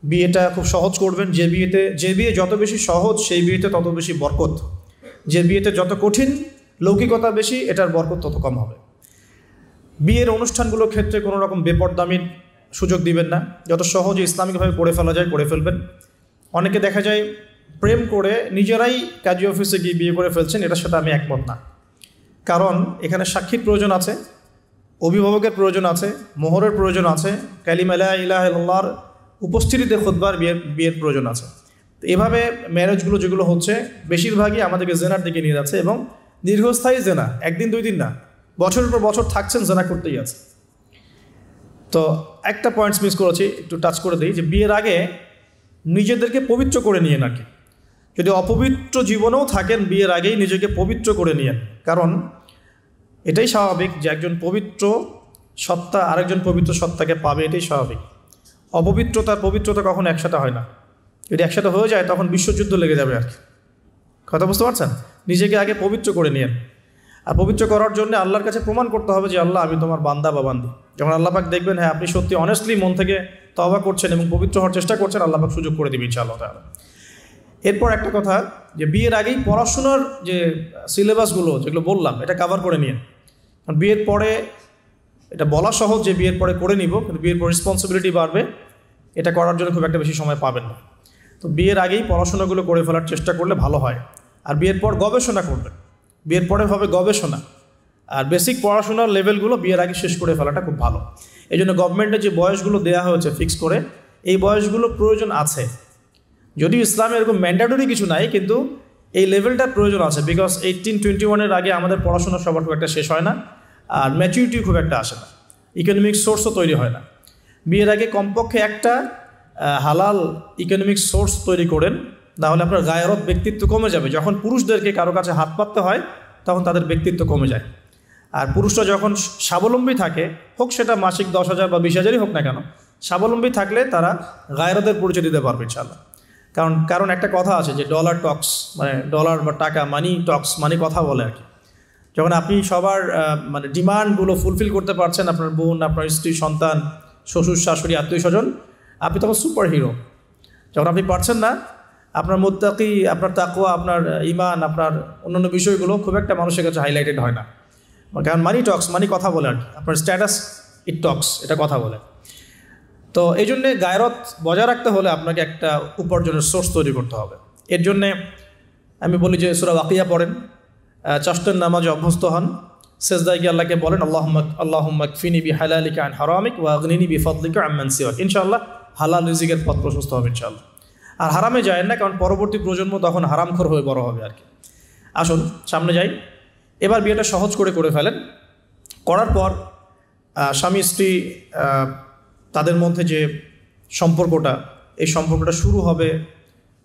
বিয়েটা খুব সহজ করবেন। যে বিয়ে যত বেশি সহজ সেই বিয়েতে তত বেশি বরকত, যে বিয়েতে যত কঠিন, লৌকিকতা বেশি, এটার বরকত তত কম হবে। বিয়ের অনুষ্ঠানগুলোর ক্ষেত্রে কোনো রকম বেপরদামির সুযোগ দিবেন না, যত সহজে ইসলামিকভাবে করে ফেলা যায় করে ফেলবেন। অনেকে দেখা যায় প্রেম করে নিজেরাই কাজী অফিসে গিয়ে বিয়ে করে ফেলছেন, এটার সাথে আমি একমত না। কারণ এখানে সাক্ষীর প্রয়োজন আছে, অভিভাবকের প্রয়োজন আছে, মোহরের প্রয়োজন আছে, কালিমা লা ইলাহা ইল্লাল্লাহর উপস্থিতিতে খুতবার বিয়ের প্রয়োজন আছে। তো এভাবে ম্যারেজগুলো যেগুলো হচ্ছে বেশিরভাগই আমাদেরকে জেনার দিকে নিয়ে যাচ্ছে, এবং দীর্ঘস্থায়ী জেনা, 1 দিন 2 দিন না, বছরের পর বছর থাকছেন, জেনা করতেই আছে। তো একটা পয়েন্টস মিস করেছি, একটু টাচ করে দিই, যে বিয়ের আগে নিজেদেরকে পবিত্র করে নিয়ে নাকি, যদি অপবিত্র জীবনেও থাকেন বিয়ের আগেই নিজেকে পবিত্র করে নিয়েন। কারণ এটাই স্বাভাবিক যে একজন পবিত্র সত্তা আরেকজন পবিত্র সত্তাকে পাবে, এটাই স্বাভাবিক। অপবিত্রতার পবিত্রতা কখনো একসাথে হয় না, যদি একসাথে হয়ে যায় তখন বিশ্বযুদ্ধ লেগে যাবে আর কি। কথা বুঝতে পারছেন? নিজেকে আগে পবিত্র করে নিয়েন। আর পবিত্র করার জন্য আল্লাহর কাছে প্রমাণ করতে হবে যে আল্লাহ আমি তোমার বান্দা বা বান্দি। যখন আল্লাহ পাক দেখবেন হ্যাঁ আপনি সত্যি অনেস্টলি মন থেকে তওবা করছেন এবং পবিত্র হওয়ার চেষ্টা করছেন, আল্লাহ পাক সুযোগ করে দেবে ইনশাআল্লাহ তাআলা। এরপর একটা কথা, যে বিয়ের আগেই পড়াশোনার যে সিলেবাসগুলো যেগুলো বললাম এটা কভার করে নিন। কারণ বিয়ের পরে এটা বলা সহজ যে বিয়ের পরে করে নিব, কিন্তু বিয়ের পর রেসপন্সিবিলিটি বাড়বে, এটা করার জন্য খুব একটা বেশি সময় পাবেন না। তো বিয়ের আগেই পড়াশোনাগুলো করে ফেলার চেষ্টা করলে ভালো হয়। আর বিয়ের পর গবেষণা করবেন, বিয়ের পরে হবে গবেষণা, আর বেসিক পড়াশোনার লেভেলগুলো বিয়ের আগে শেষ করে ফেলাটা খুব ভালো। এই জন্য গভর্নমেন্টের যে বয়সগুলো দেওয়া হয়েছে ফিক্স করে, এই বয়সগুলো প্রয়োজন আছে। যদিও ইসলামে এরকম ম্যান্ডেটরি কিছু নাই, কিন্তু এই লেভেলটার প্রয়োজন আছে। বিকজ 18-21 আগে আমাদের পড়াশোনা সবার খুব একটা শেষ হয় না, আর ম্যাচুরিটি খুব একটা আসে না, ইকোনমিক সোর্সও তৈরি হয় না। বিয়ের আগে কমপক্ষে একটা হালাল ইকোনমিক সোর্স তৈরি করেন, তাহলে আপনার গায়রত ব্যক্তিত্ব কমে যাবে। যখন পুরুষদেরকে কারো কাছে হাত পাততে হয় তখন তাদের ব্যক্তিত্ব কমে যায়। আর পুরুষরা যখন স্বাবলম্বী থাকে, হোক সেটা মাসিক 10,000 বা 20,000ই হোক না কেন, স্বাবলম্বী থাকলে তারা গায়রতের পরিচয় দিতে পারবে ইনশাআল্লাহ। কারণ একটা কথা আছে যে ডলার টক্স, মানে ডলার বা টাকা, মানি টক্স, মানে কথা বলে আর কি। যখন আপনি সবার মানে ডিমান্ডগুলো ফুলফিল করতে পারছেন, আপনার বোন, আপনার স্ত্রী, সন্তান, শ্বশুর শাশুড়ি, আত্মীয় স্বজন, আপনি তখন সুপার হিরো। যখন আপনি পারছেন না, আপনার মুত্তাকি, আপনার তাকওয়া, আপনার ঈমান, আপনার অন্যান্য বিষয়গুলো খুব একটা মানুষের কাছে হাইলাইটেড হয় না। কারণ মানি টক্স, মানি কথা বলে আর কি, আপনার স্ট্যাটাস ইট টক্স, এটা কথা বলে। তো এই জন্যে গায়রত বজায় রাখতে হলে আপনাকে একটা উপার্জনের সোর্স তৈরি করতে হবে। এর জন্যে আমি বলি যে সূরা ওয়াকিয়া পড়েন, চাষটের নামাজে অভ্যস্ত হন, সেজদায় গিয়ে আল্লাহকে বলেন আল্লাহুম্মা কফিনি বিহালালিকা আন হারামিক ওয়া আগনিনি বিফাদলিকা আম্মান সিওয়াক। ইনশাআল্লাহ হালাল রিজিকের পথ প্রশস্ত হবে ইনশাআল্লাহ। আর হারামে যায় না, কারণ পরবর্তী প্রজন্ম তখন হারামখোর হয়ে বড় হবে আর কি। আসুন সামনে যাই। এবার বিয়েটা সহজ করে ফেলেন। করার পর স্বামী স্ত্রী তাদের মধ্যে যে সম্পর্কটা, এই সম্পর্কটা শুরু হবে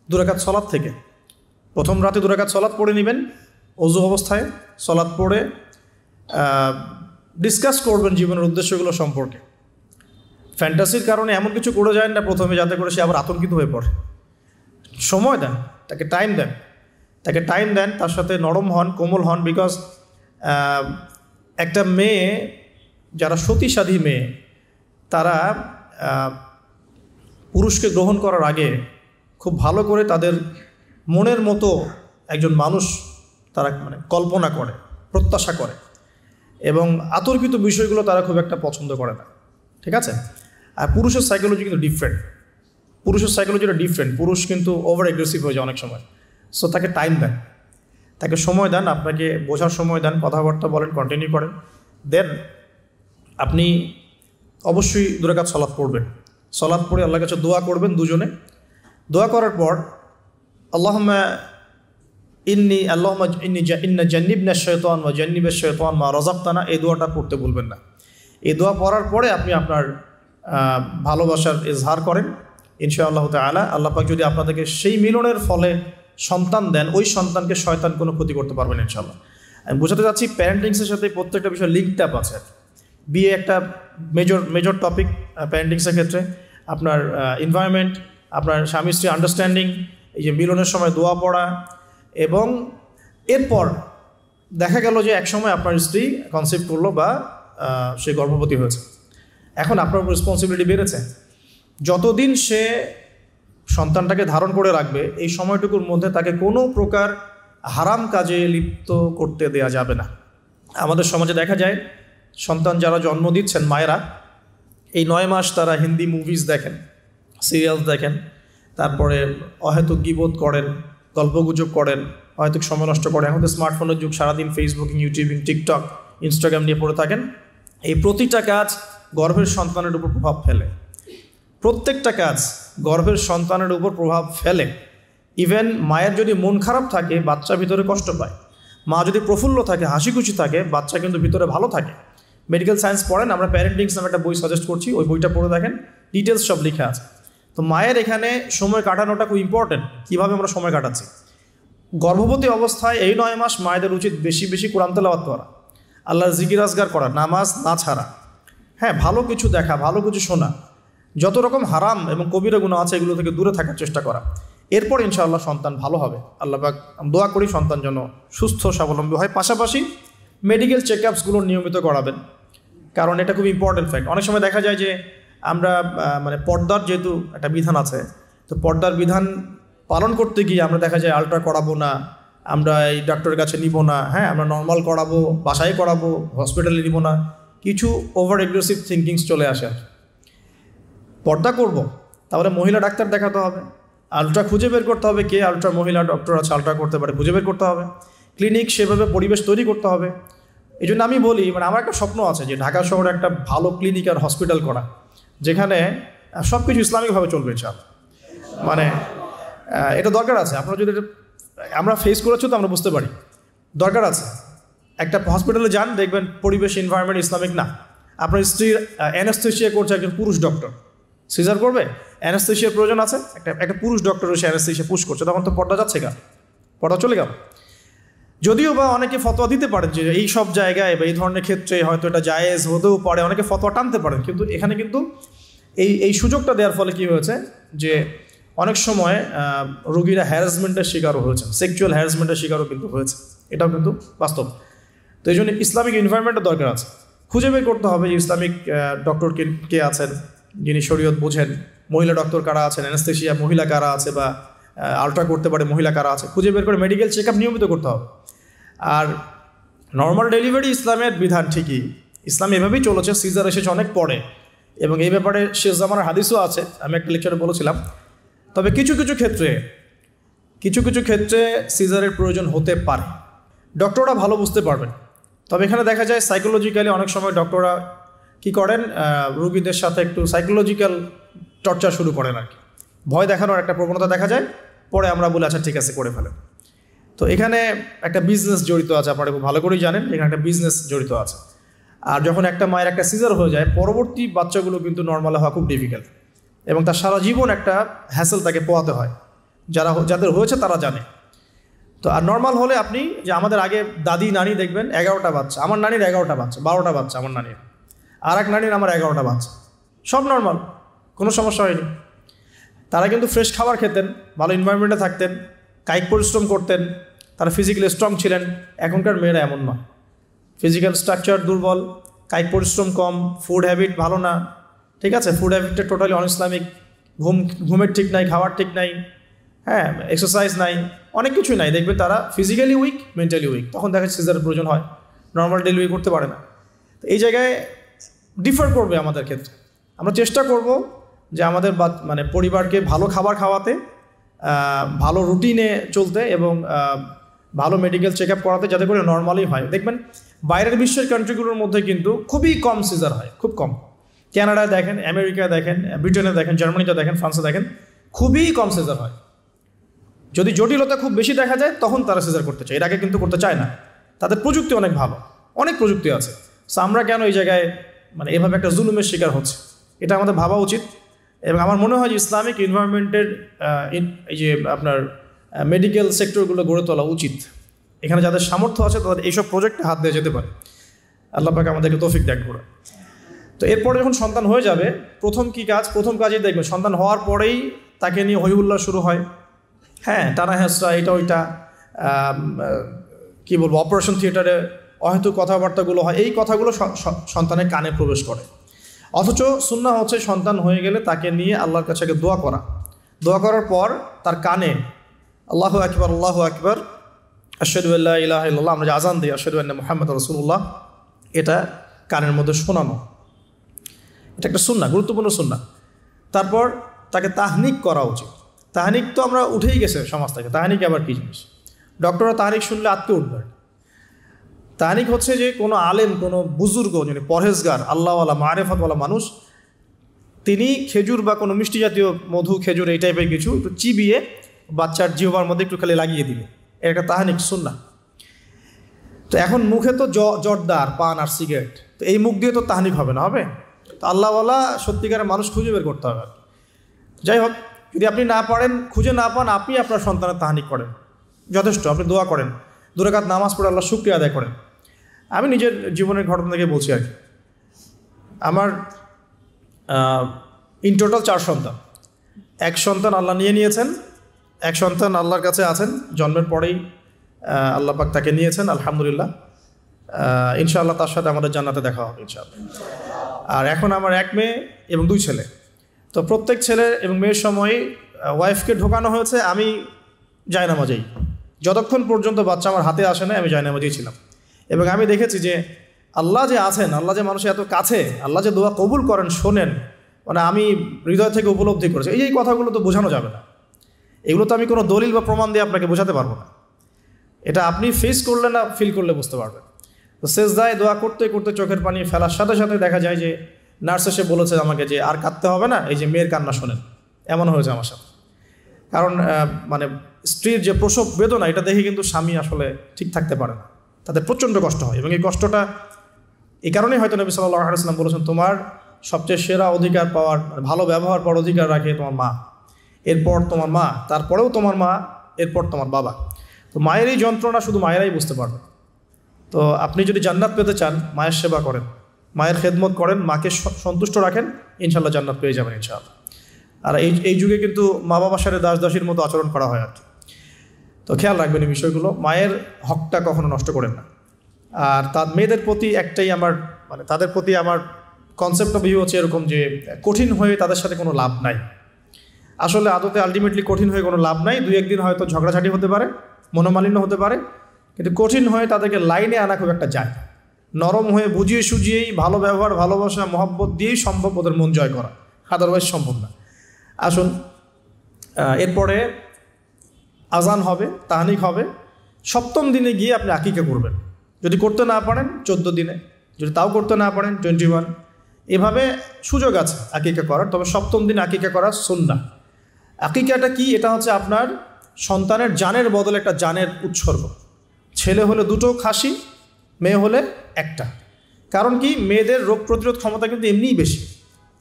2 রাকাত সলাত থেকে। প্রথম রাতে 2 রাকাত সলাত পড়ে নেবেন, ওযু অবস্থায় সলাত পড়ে ডিসকাস করবেন জীবনের উদ্দেশ্যগুলো সম্পর্কে। ফ্যান্টাসির কারণে এমন কিছু করে যায় না প্রথমে যাতে করে সে আবার আতঙ্কিত হয়ে পড়ে। সময় দেন, তাকে টাইম দেন, তার সাথে নরম হন, কোমল হন। বিকজ একটা মেয়ে যারা সতীসাধী মেয়ে তারা পুরুষকে গ্রহণ করার আগে খুব ভালো করে তাদের মনের মতো একজন মানুষ তারা মানে কল্পনা করে, প্রত্যাশা করে, এবং আতর্কিত বিষয়গুলো তারা খুব একটা পছন্দ করে না, ঠিক আছে? আর পুরুষের সাইকোলজি কিন্তু ডিফারেন্ট, পুরুষ কিন্তু ওভার অ্যাগ্রেসিভ হয়ে যায় অনেক সময়। সো তাকে টাইম দেন, তাকে সময় দেন, আপনাকে বোঝার সময় দেন, কথাবার্তা বলেন, কন্টিনিউ করেন, দেন আপনি অবশ্যই 2 রাকাত সালাত পড়বেন। সালাত পড়ে আল্লাহর কাছে দোয়া করবেন দুজনে। দোয়া করার পর আল্লাহুম্মা ইন্নী জান্নিবনা শাইতান ওয়া জান্নিবাশ শাইতান মা রাযাকতানা, এই দোয়াটা পড়তে ভুলবেন না। এই দোয়া পড়ার পরে আপনি আপনার ভালোবাসার ইজহার করেন। ইনশাআল্লাহ তাআলা আল্লাহ পাক যদি আপনাদেরকে সেই মিলনের ফলে সন্তান দেন, ওই সন্তানকে শয়তান কোনো ক্ষতি করতে পারবে না ইনশাআল্লাহ। আমি বোঝাতে চাচ্ছি প্যারেন্টিংসের সাথে প্রত্যেকটা বিষয় লিঙ্কড আপ আছে। বিয়ে একটা মেজর টপিক প্যারেন্টিংসের ক্ষেত্রে। আপনার এনভায়রনমেন্ট, আপনার স্বামী স্ত্রী আন্ডারস্ট্যান্ডিং, এই যে মিলনের সময় দোয়া পড়া, এবং এরপর দেখা গেল যে একসময় আপনার স্ত্রী কনসিভ করলো বা সে গর্ভবতী হয়েছে, এখন আপনার রেসপন্সিবিলিটি বেড়েছে। যতদিন সে সন্তানটাকে ধারণ করে রাখবে এই সময়টুকুর মধ্যে তাকে কোনো প্রকার হারাম কাজে লিপ্ত করতে দেয়া যাবে না। আমাদের সমাজে দেখা যায় সন্তান যারা জন্ম দিচ্ছেন মায়েরা, এই 9 মাস তারা হিন্দি মুভিজ দেখেন, সিরিয়ালস দেখেন, তারপরে অহেতুক গীবত করেন, গল্পগুজব করেন, অহেতুক সময় নষ্ট করেন। এখন তো স্মার্টফোনের যুগ, সারাদিন ফেসবুকিং, ইউটিউবিং, টিকটক, ইনস্টাগ্রাম নিয়ে পড়ে থাকেন। এই প্রতিটা কাজ গর্ভের সন্তানের উপর প্রভাব ফেলে, প্রত্যেকটা কাজ গর্ভের সন্তানের উপর প্রভাব ফেলে। ইভেন মায়ের যদি মন খারাপ থাকে বাচ্চা ভিতরে কষ্ট পায়, মা যদি প্রফুল্ল থাকে, হাসি খুশি থাকে, বাচ্চা কিন্তু ভিতরে ভালো থাকে। মেডিকেল সায়েন্স পড়েন, আমরা প্যারেন্টিংস নামে একটা বই সাজেস্ট করছি, ওই বইটা পড়ে দেখেন, ডিটেলস সব লেখা আছে। তো মায়ের এখানে সময় কাটানোটা খুব ইম্পর্টেন্ট। কীভাবে আমরা সময় কাটাচ্ছি গর্ভবতী অবস্থায়? এই 9 মাস মায়েদের উচিত বেশি বেশি কোরআন তেলাওয়াত করা, আল্লাহর জিকির আজগার করা, নামাজ না ছাড়া, হ্যাঁ ভালো কিছু দেখা, ভালো কিছু শোনা, যত রকম হারাম এবং কবিরা গুনাহ আছে এগুলো থেকে দূরে থাকার চেষ্টা করা। এরপর ইনশাআল্লাহ সন্তান ভালো হবে। আল্লাহ পাক দোয়া করি সন্তান যেন সুস্থ স্বাবলম্বী হয়। পাশাপাশি মেডিকেল চেকআপসগুলো নিয়মিত করাবেন, কারণ এটা খুব ইম্পর্টেন্ট ফ্যাক্ট। অনেক সময় দেখা যায় যে আমরা মানে পর্দার যেহেতু একটা বিধান আছে, তো পর্দার বিধান পালন করতে গিয়ে আমরা দেখা যায় আলট্রা করাবো না, আমরা এই ডাক্তারের কাছে নিব না, হ্যাঁ আমরা নর্মাল করাবো, বাসায় করাবো, হসপিটালে নিব না, কিছু ওভার এগ্রেসিভ থিঙ্কিংস চলে আসে। পর্দা করব, তাহলে মহিলা ডাক্তার দেখাতে হবে, আলট্রা খুঁজে বের করতে হবে, কে আলট্রা মহিলা ডক্টর আছে আলট্রা করতে পারে, খুঁজে বের করতে হবে, ক্লিনিক সেভাবে পরিবেশ তৈরি করতে হবে। এই জন্য আমি বলি, মানে আমার একটা স্বপ্ন আছে যে ঢাকা শহরে একটা ভালো ক্লিনিক আর হসপিটাল করা, যেখানে সব কিছু ইসলামিকভাবে চলবে ইনশাআল্লাহ। মানে এটা দরকার আছে। আপনারা যদি আমরা ফেস করেছি তো আমরা বুঝতে পারি, দরকার আছে। একটা হসপিটালে যান, দেখবেন পরিবেশ এনভায়রনমেন্ট ইসলামিক না। আপনার স্ত্রীর অ্যানাস্থেশিয়া করছে একজন পুরুষ ডক্টর, সিজার করবে, অ্যানাস্থেশিয়ার প্রয়োজন আছে, একটা পুরুষ ডক্টর এসে অ্যানাস্থেশিয়া পুশ করছে, তখন তো পর্দা যাচ্ছে গা, পর্দা চলে গেল। যদিও বা অনেকে ফতোয়া দিতে পারেন যে এই সব জায়গায় বা এই ধরনের ক্ষেত্রে হয়তো এটা জায়েজ হতেও পারে, অনেকে ফতোয়া টানতে পারেন, কিন্তু এখানে কিন্তু এই সুযোগটা দেওয়ার ফলে কী হয়েছে যে অনেক সময় রোগীরা হ্যারাসমেন্টের শিকারও হয়েছেন, সেক্সুয়াল হ্যারাসমেন্টের শিকারও কিন্তু হয়েছে, এটাও কিন্তু বাস্তব। তো এই জন্য ইসলামিক এনভায়রনমেন্টের দরকার আছে। খুঁজে বের করতে হবে যে ইসলামিক ডক্টর কে আছেন, যিনি শরীয়ত বোঝেন, মহিলা ডক্টর কারা আছেন, অ্যানাস্থেশিয়া মহিলা কারা আছে, বা আলট্রা করতে পারে মহিলা কারা আছে, খুঁজে বের করে মেডিকেল চেক আপ নিয়মিত করতে হবে। আর নর্মাল ডেলিভারি ইসলামের বিধান ঠিকই, ইসলাম এভাবেই চলেছে, সিজার এসেছে অনেক পরে, এবং এই ব্যাপারে শেষ জামানার হাদিসও আছে, আমি একটা লেকচারে বলেছিলাম। তবে কিছু কিছু ক্ষেত্রে সিজারের প্রয়োজন হতে পারে, ডক্টররা ভালো বুঝতে পারবেন। তবে এখানে দেখা যায় সাইকোলজিক্যালি অনেক সময় ডক্টররা কী করেন, রোগীদের সাথে একটু সাইকোলজিক্যাল টর্চার শুরু করেন আর কি, ভয় দেখানোর একটা প্রবণতা দেখা যায়। পরে আমরা বলি আচ্ছা ঠিক আছে করে ফেলেন। তো এখানে একটা বিজনেস জড়িত আছে, আপনারা খুব ভালো করেই জানেন এখানে একটা বিজনেস জড়িত আছে। আর যখন একটা মায়ের একটা সিজার হয়ে যায়, পরবর্তী বাচ্চাগুলো কিন্তু নর্মাল হওয়া খুব ডিফিকাল্ট, এবং তার সারা জীবন একটা হ্যাসেল তাকে পোহাতে হয়। যাদের হয়েছে তারা জানে। তো আর নর্মাল হলে আপনি যে আমাদের আগে দাদি নানি দেখবেন 11টা বাচ্চা, আমার নানির 11টা বাচ্চা, 12টা বাচ্চা আমার নানির, আর এক নানির আমার 11টা বাচ্চা, সব নর্মাল, কোনো সমস্যা হয়নি। তারা কিন্তু ফ্রেশ খাবার খেতেন, ভালো এনভায়রনমেন্টে থাকতেন, কায়িক পরিশ্রম করতেন, তারা ফিজিক্যালি স্ট্রং ছিলেন। এখনকার মেয়েরা এমন নয়, ফিজিক্যাল স্ট্রাকচার দুর্বল, কায়িক পরিশ্রম কম, ফুড হ্যাবিট ভালো না, ঠিক আছে, ফুড হ্যাবিটটা টোটালি অন ইসলামিক, ঘুমের ঠিক নাই, খাওয়ার ঠিক নাই, হ্যাঁ, এক্সারসাইজ নাই, অনেক কিছুই নাই, দেখবে তারা ফিজিক্যালি উইক, মেন্টালি উইক, তখন দেখা যাচ্ছে সিজারের প্রয়োজন হয়, নর্মাল ডেলিভারি করতে পারে না। তো এই জায়গায় ডিফার করবে আমাদের ক্ষেত্রে। আমরা চেষ্টা করব যে আমাদের মানে পরিবারকে ভালো খাবার খাওয়াতে, ভালো রুটিনে চলতে এবং ভালো মেডিকেল চেক আপ করাতে, যাতে করে নর্মালি হয়। দেখবেন বাইরের বিশ্বের কান্ট্রিগুলোর মধ্যে কিন্তু খুবই কম সিজার হয়, খুব কম। কানাডায় দেখেন, আমেরিকায় দেখেন, ব্রিটেনে দেখেন, জার্মানিতে দেখেন, ফ্রান্সে দেখেন, খুবই কম সিজার হয়। যদি জটিলতা খুব বেশি দেখা যায় তখন তারা সিজার করতে চায়, এর আগে কিন্তু করতে চায় না। তাদের প্রযুক্তি অনেক ভালো, অনেক প্রযুক্তি আছে। সো আমরা কেন এই জায়গায় মানে এভাবে একটা জুলুমের শিকার হচ্ছে, এটা আমাদের ভাবা উচিত। এবং আমার মনে হয় যে ইসলামিক এনভায়রনমেন্টের এই যে আপনার মেডিকেল সেক্টরগুলো গড়ে তোলা উচিত। এখানে যাদের সামর্থ্য আছে তাদের এইসব প্রজেক্টে হাত দিয়ে যেতে পারে। আল্লাহ পাক আমাদেরকে তৌফিক দান করুন। তো এরপরে যখন সন্তান হয়ে যাবে, প্রথম কাজই দেখবেন সন্তান হওয়ার পরেই তাকে নিয়ে হইহুল্লাহ শুরু হয়, হ্যাঁ, টানা হেঁচড়া, এটা ওইটা, কী বলবো, অপারেশন থিয়েটারে অহেতুক কথাবার্তাগুলো হয়, এই কথাগুলো সন্তানের কানে প্রবেশ করে। অথচ সুন্নাহ হচ্ছে সন্তান হয়ে গেলে তাকে নিয়ে আল্লাহর কাছে দোয়া করার পর তার কানে আল্লাহু আকবার, আল্লাহু আকবার, আশহাদু আল্লা ইলাহা ইল্লাল্লাহ, আমরা যে আজান দিই আশহাদু আন্না মুহাম্মাদুর রাসূলুল্লাহ, এটা কানের মধ্যে শোনানো, এটা একটা সুন্নাহ, গুরুত্বপূর্ণ সুন্নাহ। তারপর তাকে তাহনিক করা উচিত। তাহনিক তো আমরা উঠেই গেছে সমাজ থেকে, তাহনিক আবার কী জিনিস? ডক্টররা তাহনিক শুনলে আটকে উঠবে। তাহনিক হচ্ছে যে কোনো আলেম, কোনো বুজুর্গ, যিনি পরহেজগার, আল্লাহওয়ালা, মারেফতওয়ালা মানুষ, তিনি খেজুর বা কোনো মিষ্টি জাতীয় মধু, খেজুর, এই টাইপের কিছু একটু চিবিয়ে বাচ্চার জিহ্বার মধ্যে একটু খালি লাগিয়ে দিবে, এর একটা তাহনিক সুন্নাহ। তো এখন মুখে তো জর্দার, পান আর সিগারেট, তো এই মুখ দিয়ে তো তাহনিক হবে না, হবে তো আল্লাহওয়ালা সত্যিকারের মানুষ খুঁজে বের করতে হবে। যাই হোক, যদি আপনি না পারেন, খুঁজে না পান, আপনি আপনার সন্তানের তাহনিক করেন, যথেষ্ট। আপনি দোয়া করেন, 2 রাকাত নামাজ পড়ে আল্লাহ শুকরিয়া আদায় করেন। আমি নিজের জীবনের ঘটনা থেকে বলছি আর কি। আমার ইন টোটাল 4 সন্তান। 1 সন্তান আল্লাহ নিয়েছেন, 1 সন্তান আল্লাহর কাছে আছেন, জন্মের পরেই আল্লাহ পাক তাকে নিয়েছেন, আলহামদুলিল্লাহ। ইনশাআল্লাহ তার সাথে আমাদের জান্নাতে দেখা হবে ইনশাআল্লাহ। আর এখন আমার 1 মেয়ে এবং 2 ছেলে। তো প্রত্যেক ছেলে এবং মেয়ের সময় ওয়াইফকে ঢোকানো হয়েছে, আমি জায়নামাজেই, যতক্ষণ পর্যন্ত বাচ্চা আমার হাতে আসে না আমি জায়নামাজেই ছিলাম। এবং আমি দেখেছি যে আল্লাহ যে আছেন, আল্লাহ যে মানুষের এত কাছে, আল্লাহ যে দোয়া কবুল করেন, শোনেন, মানে আমি হৃদয় থেকে উপলব্ধি করেছি। এই কথাগুলো তো বোঝানো যাবে না, এগুলো তো আমি কোনো দলিল বা প্রমাণ দিয়ে আপনাকে বোঝাতে পারবো না। এটা আপনি ফেস করলে না, ফিল করলে বুঝতে পারবেন। তো সেজদায় দোয়া করতে করতে চোখের পানি ফেলার সাথে সাথে দেখা যায় যে নার্স এসে বলেছে আমাকে যে আর কাঁদতে হবে না, এই যে মেয়ের কান্না শোনেন। এমন হয়েছে আমার সাথে। কারণ মানে স্ত্রীর যে প্রসব বেদনা, এটা দেখে কিন্তু স্বামী আসলে ঠিক থাকতে পারে না, তাদের প্রচণ্ড কষ্ট হয়। এবং এই কষ্টটা এই কারণেই হয়তো নবী সাল্লাল্লাহু আলাইহি ওয়াসাল্লাম বলেছেন, তোমার সবচেয়ে সেরা অধিকার পাওয়ার, ভালো ব্যবহার পাওয়ার অধিকার রাখে তোমার মা, এরপর তোমার মা, তারপরেও তোমার মা, এরপর তোমার বাবা। তো মায়ের এই যন্ত্রণা শুধু মায়েরাই বুঝতে পারবে। তো আপনি যদি জান্নাত পেতে চান, মায়ের সেবা করেন, মায়ের খেদমত করেন, মাকে সন্তুষ্ট রাখেন, ইনশাল্লাহ জান্নাত পেয়ে যাবেন ইনশাআল্লাহ। আর এই যুগে কিন্তু মা বাবার সাথে দাসীর মতো আচরণ করা হয় আর কি। তো খেয়াল রাখবেন এই বিষয়গুলো, মায়ের হকটা কখনো নষ্ট করেন না। আর তার মেয়েদের প্রতি একটাই আমার মানে তাদের প্রতি আমার কনসেপ্ট অফ ভিউ হচ্ছে এরকম যে কঠিন হয়ে তাদের সাথে কোনো লাভ নাই। আসলে আদতে আলটিমেটলি কঠিন হয়ে কোনো লাভ নাই। 2-1 দিন হয়তো ঝগড়াঝাটি হতে পারে, মনোমালিন্য হতে পারে, কিন্তু কঠিন হয়ে তাদেরকে লাইনে আনা খুব একটা যায়। নরম হয়ে বুঝিয়ে সুঝিয়েই, ভালো ব্যবহার, ভালোবাসা, মহব্বত দিয়েই সম্ভব ওদের মন জয় করা, আদারওয়াইজ সম্ভব না। আসুন, এরপরে আজান হবে, তাহনিক হবে, 7ম দিনে গিয়ে আপনি আকিকা করবেন। যদি করতে না পারেন 14 দিনে, যদি তাও করতে না পারেন 21, এভাবে সুযোগ আছে আকিকা করার। তবে 7ম দিন আকিকা করা সুন্নাহ। আকিকাটা কি? এটা হচ্ছে আপনার সন্তানের জানের বদলে একটা জানের উৎসর্গ। ছেলে হলে 2টো খাসি, মেয়ে হলে 1টা। কারণ কি? মেয়েদের রোগ প্রতিরোধ ক্ষমতা কিন্তু এমনিই বেশি,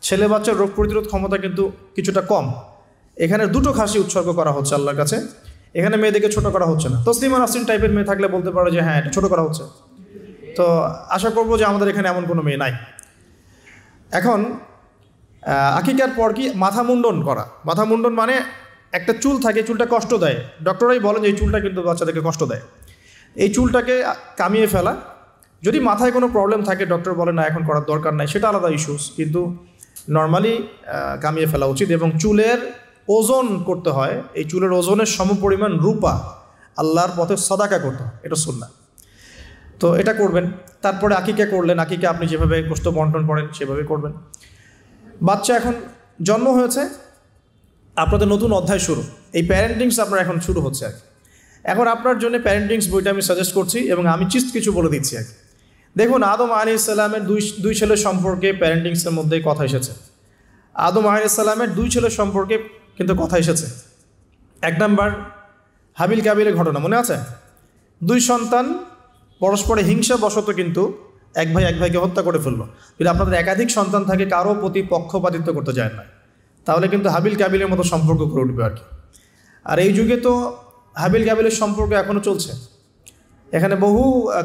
ছেলে বাচ্চার রোগ প্রতিরোধ ক্ষমতা কিন্তু কিছুটা কম। এখানে 2টো খাসি উৎসর্গ করা হচ্ছে আল্লাহর কাছে। এখানে মেয়েদেরকে ছোট করা হচ্ছে না। তসলিমা নাসরিন টাইপের মেয়ে থাকলে বলতে পারো যে হ্যাঁ, এটা ছোট করা হচ্ছে। তো আশা করবো যে আমাদের এখানে এমন কোনো মেয়ে নাই। এখন আকিকার পর কি? মাথা মুন্ডন করা। মাথা মুন্ডন মানে একটা চুল থাকে, চুলটা কষ্ট দেয়। ডক্টরাই বলেন যে এই চুলটা কিন্তু বাচ্চাদেরকে কষ্ট দেয়। এই চুলটাকে কামিয়ে ফেলা, যদি মাথায় কোনো প্রবলেম থাকে ডক্টর বলে না এখন করার দরকার নাই, সেটা আলাদা ইস্যুস, কিন্তু নর্মালি কামিয়ে ফেলা উচিত। এবং চুলের ওজন করতে হয়, এই চুলের ওজনের সমপরিমাণ রূপা আল্লাহর পথে সাদাকা করতে হয়, এটা সুন্নাহ। তো এটা করবেন। তারপরে আকিকা করলেন, আকিকা আপনি যেভাবে গোশত বন্টন করেন সেভাবে করবেন। বাচ্চা এখন জন্ম হয়েছে, আপনাদের নতুন অধ্যায় শুরু, এই প্যারেন্টিংস আপনার এখন শুরু হচ্ছে আর কি। এখন আপনার জন্য প্যারেন্টিংস বইটা আমি সাজেস্ট করছি এবং আমি চিস্ট কিছু বলে দিচ্ছি আর কি। দেখুন, আদম আলাইহিস সালামের দুই ছেলের সম্পর্কে প্যারেন্টিংসের মধ্যে কথা এসেছে। আদম আলাইহিস সালামের 2 ছেলের সম্পর্কে কিন্তু কথা এসেছে। 1 নাম্বার হাবিল কাবিলের ঘটনা মনে আছে? 2 সন্তান পরস্পরে হিংসা বশত কিন্তু এক ভাই এক ভাইকে হত্যা করে ফেললো। যদি আপনাদের একাধিক সন্তান থাকে, কারো প্রতি পক্ষপাতিত্ব করতে যায় না, তাহলে কিন্তু হাবিল কাবিলের মতো সম্পর্ক করে উঠবে আর কি। আর এই যুগে তো হাবিল কাবিলের সম্পর্ক এখনও চলছে। এখানে বহু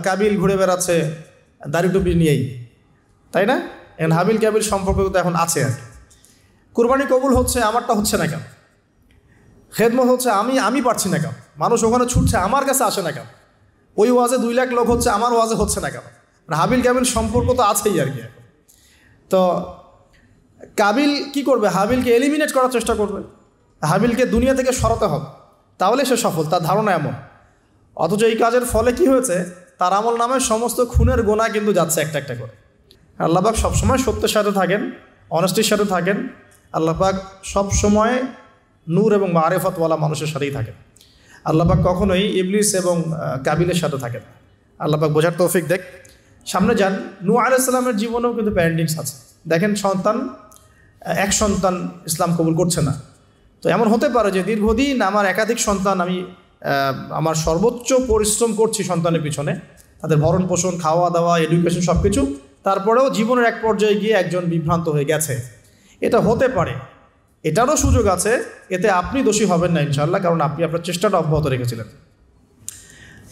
কাবিল ঘুরে বেড়াচ্ছে দাড়ি টুপি নিয়েই, তাই না? এখন হাবিল কাবিল সম্পর্ক তো এখন আছে আর কি। কুরবানি কবুল হচ্ছে, আমারটা হচ্ছে না কেন? খেদমত হচ্ছে, আমি পারছি না কেন? মানুষ ওখানে ছুটছে, আমার কাছে আসে না কেন? ওই ওয়াজে 2 লাখ লোক হচ্ছে, আমার ওয়াজে হচ্ছে না কেন? হাবিল কাবিল সম্পর্ক তো আছেই আর কি এখন। তো কাবিল কি করবে? হাবিলকে এলিমিনেট করার চেষ্টা করবে, হাবিলকে দুনিয়া থেকে সরাতে হবে, তাহলে সে সফল, তার ধারণা এমন। অথচ এই কাজের ফলে কি হয়েছে? তার আমল নামে সমস্ত খুনের গোনা কিন্তু যাচ্ছে একটা একটা করে। আল্লাহ পাক সবসময় সত্যের সাথে থাকেন, অনেস্টির সাথে থাকেন। আল্লাহ পাক সবসময় নূর এবং মারিফতওয়ালা মানুষের সাথেই থাকেন। আল্লাহ পাক কখনোই ইবলিস এবং কাবিলের সাথে থাকেন। আল্লাহ পাক বোঝার তৌফিক দেখ। সামনে যান, নূহ আলাইহিস সালামের জীবনেও কিন্তু প্যারেন্টিংস আছে। দেখেন, এক সন্তান ইসলাম কবুল করছে না। তো এমন হতে পারে যে দীর্ঘদিন আমার একাধিক সন্তান, আমি আমার সর্বোচ্চ পরিশ্রম করছি সন্তানের পিছনে, তাদের ভরণ পোষণ, খাওয়া দাওয়া, এডুকেশন সব কিছু, তারপরেও জীবনের এক পর্যায়ে গিয়ে একজন বিভ্রান্ত হয়ে গেছে। এটা হতে পারে, এটারও সুযোগ আছে। এতে আপনি দোষী হবেন না ইনশাআল্লাহ, কারণ আপনি আপনার চেষ্টাটা অব্যাহত রেখেছিলেন।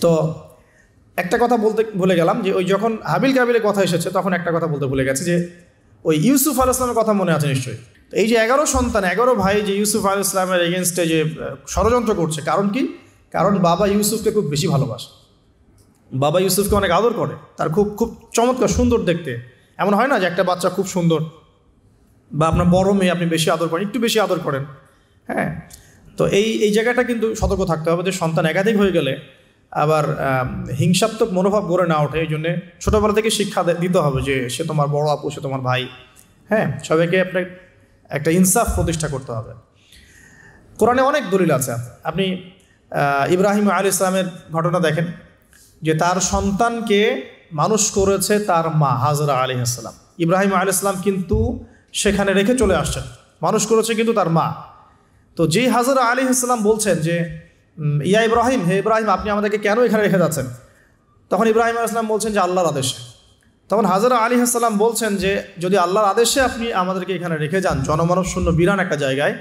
তো একটা কথা বলতে ভুলে গেলাম, যে ওই যখন হাবিল কাবিলের কথা এসেছে তখন একটা কথা বলতে ভুলে গেছে, যে ওই ইউসুফ আলাইহিস সালামের কথা মনে আছে নিশ্চয়ই। তো এই যে 11 সন্তান, 11 ভাই যে ইউসুফ আলাইহিস সালামের এগেনস্টে যে ষড়যন্ত্র করছে, কারণ কি? কারণ বাবা ইউসুফকে খুব বেশি ভালোবাসে, বাবা ইউসুফকে অনেক আদর করে, তার খুব খুব চমৎকার সুন্দর দেখতে। এমন হয় না যে একটা বাচ্চা খুব সুন্দর, বা আপনার বড় মেয়ে আপনি বেশি আদর করেন, একটু বেশি আদর করেন, হ্যাঁ। তো এই জায়গাটা কিন্তু সতর্ক থাকতে হবে, যে সন্তান একাধিক হয়ে গেলে আবার হিংসাত্মক মনোভাব গড়ে না ওঠে। এই জন্যে ছোটোবেলা থেকে শিক্ষা দিতে হবে যে সে তোমার বড় আপু, সে তোমার ভাই, হ্যাঁ। সবাইকে আপনার একটা ইনসাফ প্রতিষ্ঠা করতে হবে। কোরআনে অনেক দলিল আছে। আপনি ইব্রাহিম আলাইহিস সালামের ঘটনা দেখেন, যে তার সন্তানকে মানুষ করেছে তার মা হাজরা আলাইহিস সালাম। ইব্রাহিম আলাইহিস সালাম কিন্তু সেখানে রেখে চলে আসছেন, মানুষ করেছে কিন্তু তার মা। তো যেই হাজরা আলাইহিস সালাম বলছেন যে ইয়া ইব্রাহিম, হে ইব্রাহিম, আপনি আমাদেরকে কেন এখানে রেখে যাচ্ছেন? তখন ইব্রাহিম আলাইহিস সালাম বলছেন যে আল্লাহর আদেশে। তখন হাজরা আলাইহিস সালাম বলছেন যে যদি আল্লাহর আদেশে আপনি আমাদেরকে এখানে রেখে যান, জনমানব শূন্য বিরান একটা জায়গায়,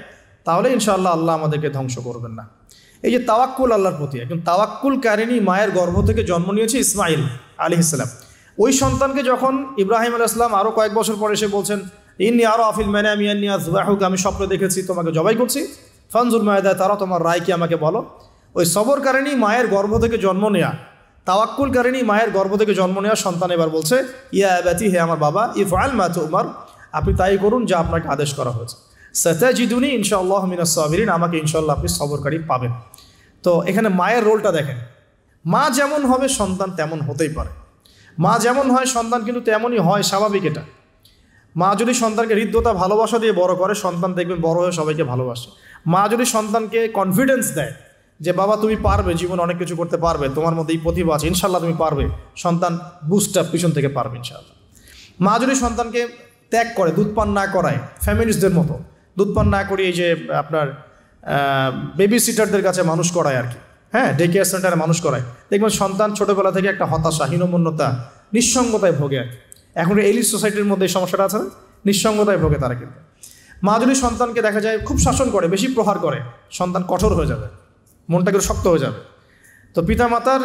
তাহলে ইনশাআল্লাহ আল্লাহ আমাদেরকে ধ্বংস করবেন না। এই যে তাওয়াক্কুল আল্লাহর প্রতি, একজন তাওয়াক্কুলকারিণী মায়ের গর্ভ থেকে জন্ম নিয়েছে ইসমাইল আলাইহিস সালাম। ওই সন্তানকে যখন ইব্রাহিম আলাইহিস সালাম আরও কয়েক বছর পরে এসে বলছেন, ইন্নী আরা আফিল মানামি আন্নী আযবাহুকা, আমি স্বপ্নে দেখেছি তোমাকে জবাই করছি, ফানজুর মায়াদা তারা, তোমার রায় কি আমাকে বলো। ওই সবরকারিণী মায়ের গর্ভ থেকে জন্ম নেয়া, তাওয়াক্কুলকারিণী মায়ের গর্ভ থেকে জন্ম নেওয়া সন্তান এবার বলছে, ইয়া আবাতি, হে আমার বাবা, ইফআল মা তুমার, আপনি তাই করুন যা আপনাকে আদেশ করা হয়েছে। সাতাজিদুনি ইনশাআল্লাহ মিনাস সাবিরিন, আমাকে ইনশাআল্লাহ আপনি সবরকারী পাবেন। তো এখানে মায়ের রোলটা দেখেন, মা যেমন হবে সন্তান তেমন হতেই পারে, মা যেমন হয় সন্তান কিন্তু তেমনই হয়, স্বাভাবিক এটা। মা যদি সন্তানকে হৃদ্যতা ভালোবাসা দিয়ে বড় করে, সন্তান দেখবেন বড় হয়ে সবাইকে ভালোবাসে। মা যদি সন্তানকে কনফিডেন্স দেয় যে বাবা তুমি পারবে, জীবনে অনেক কিছু করতে পারবে, তোমার মধ্যে এই প্রতিভা আছে, ইনশাল্লাহ তুমি পারবে, সন্তান বুস্ট আপ পিছন থেকে পারবে ইনশাআল্লাহ। মা যদি সন্তানকে ত্যাগ করে, দুধ পান না করায়, ফ্যামিলিস্টদের মতো দুধ পান না করিয়ে যে আপনার বেবি সিটারদের কাছে মানুষ করায় আর কি, হ্যাঁ, ডে কেয়ার সেন্টারে মানুষ করায়, দেখবেন সন্তান ছোটোবেলা থেকে একটা হতাশা, হীনমন্যতা, নিঃসঙ্গতায় ভোগে আর কি। এখন এলিট সোসাইটির মধ্যে এই সমস্যাটা আছে না, নিঃসঙ্গতায় ভোগে তারা। কিন্তু মা যদি সন্তানকে দেখা যায় খুব শাসন করে, বেশি প্রহার করে, সন্তান কঠোর হয়ে যাবে, মনটা একটু শক্ত হয়ে যাবে। তো পিতামাতার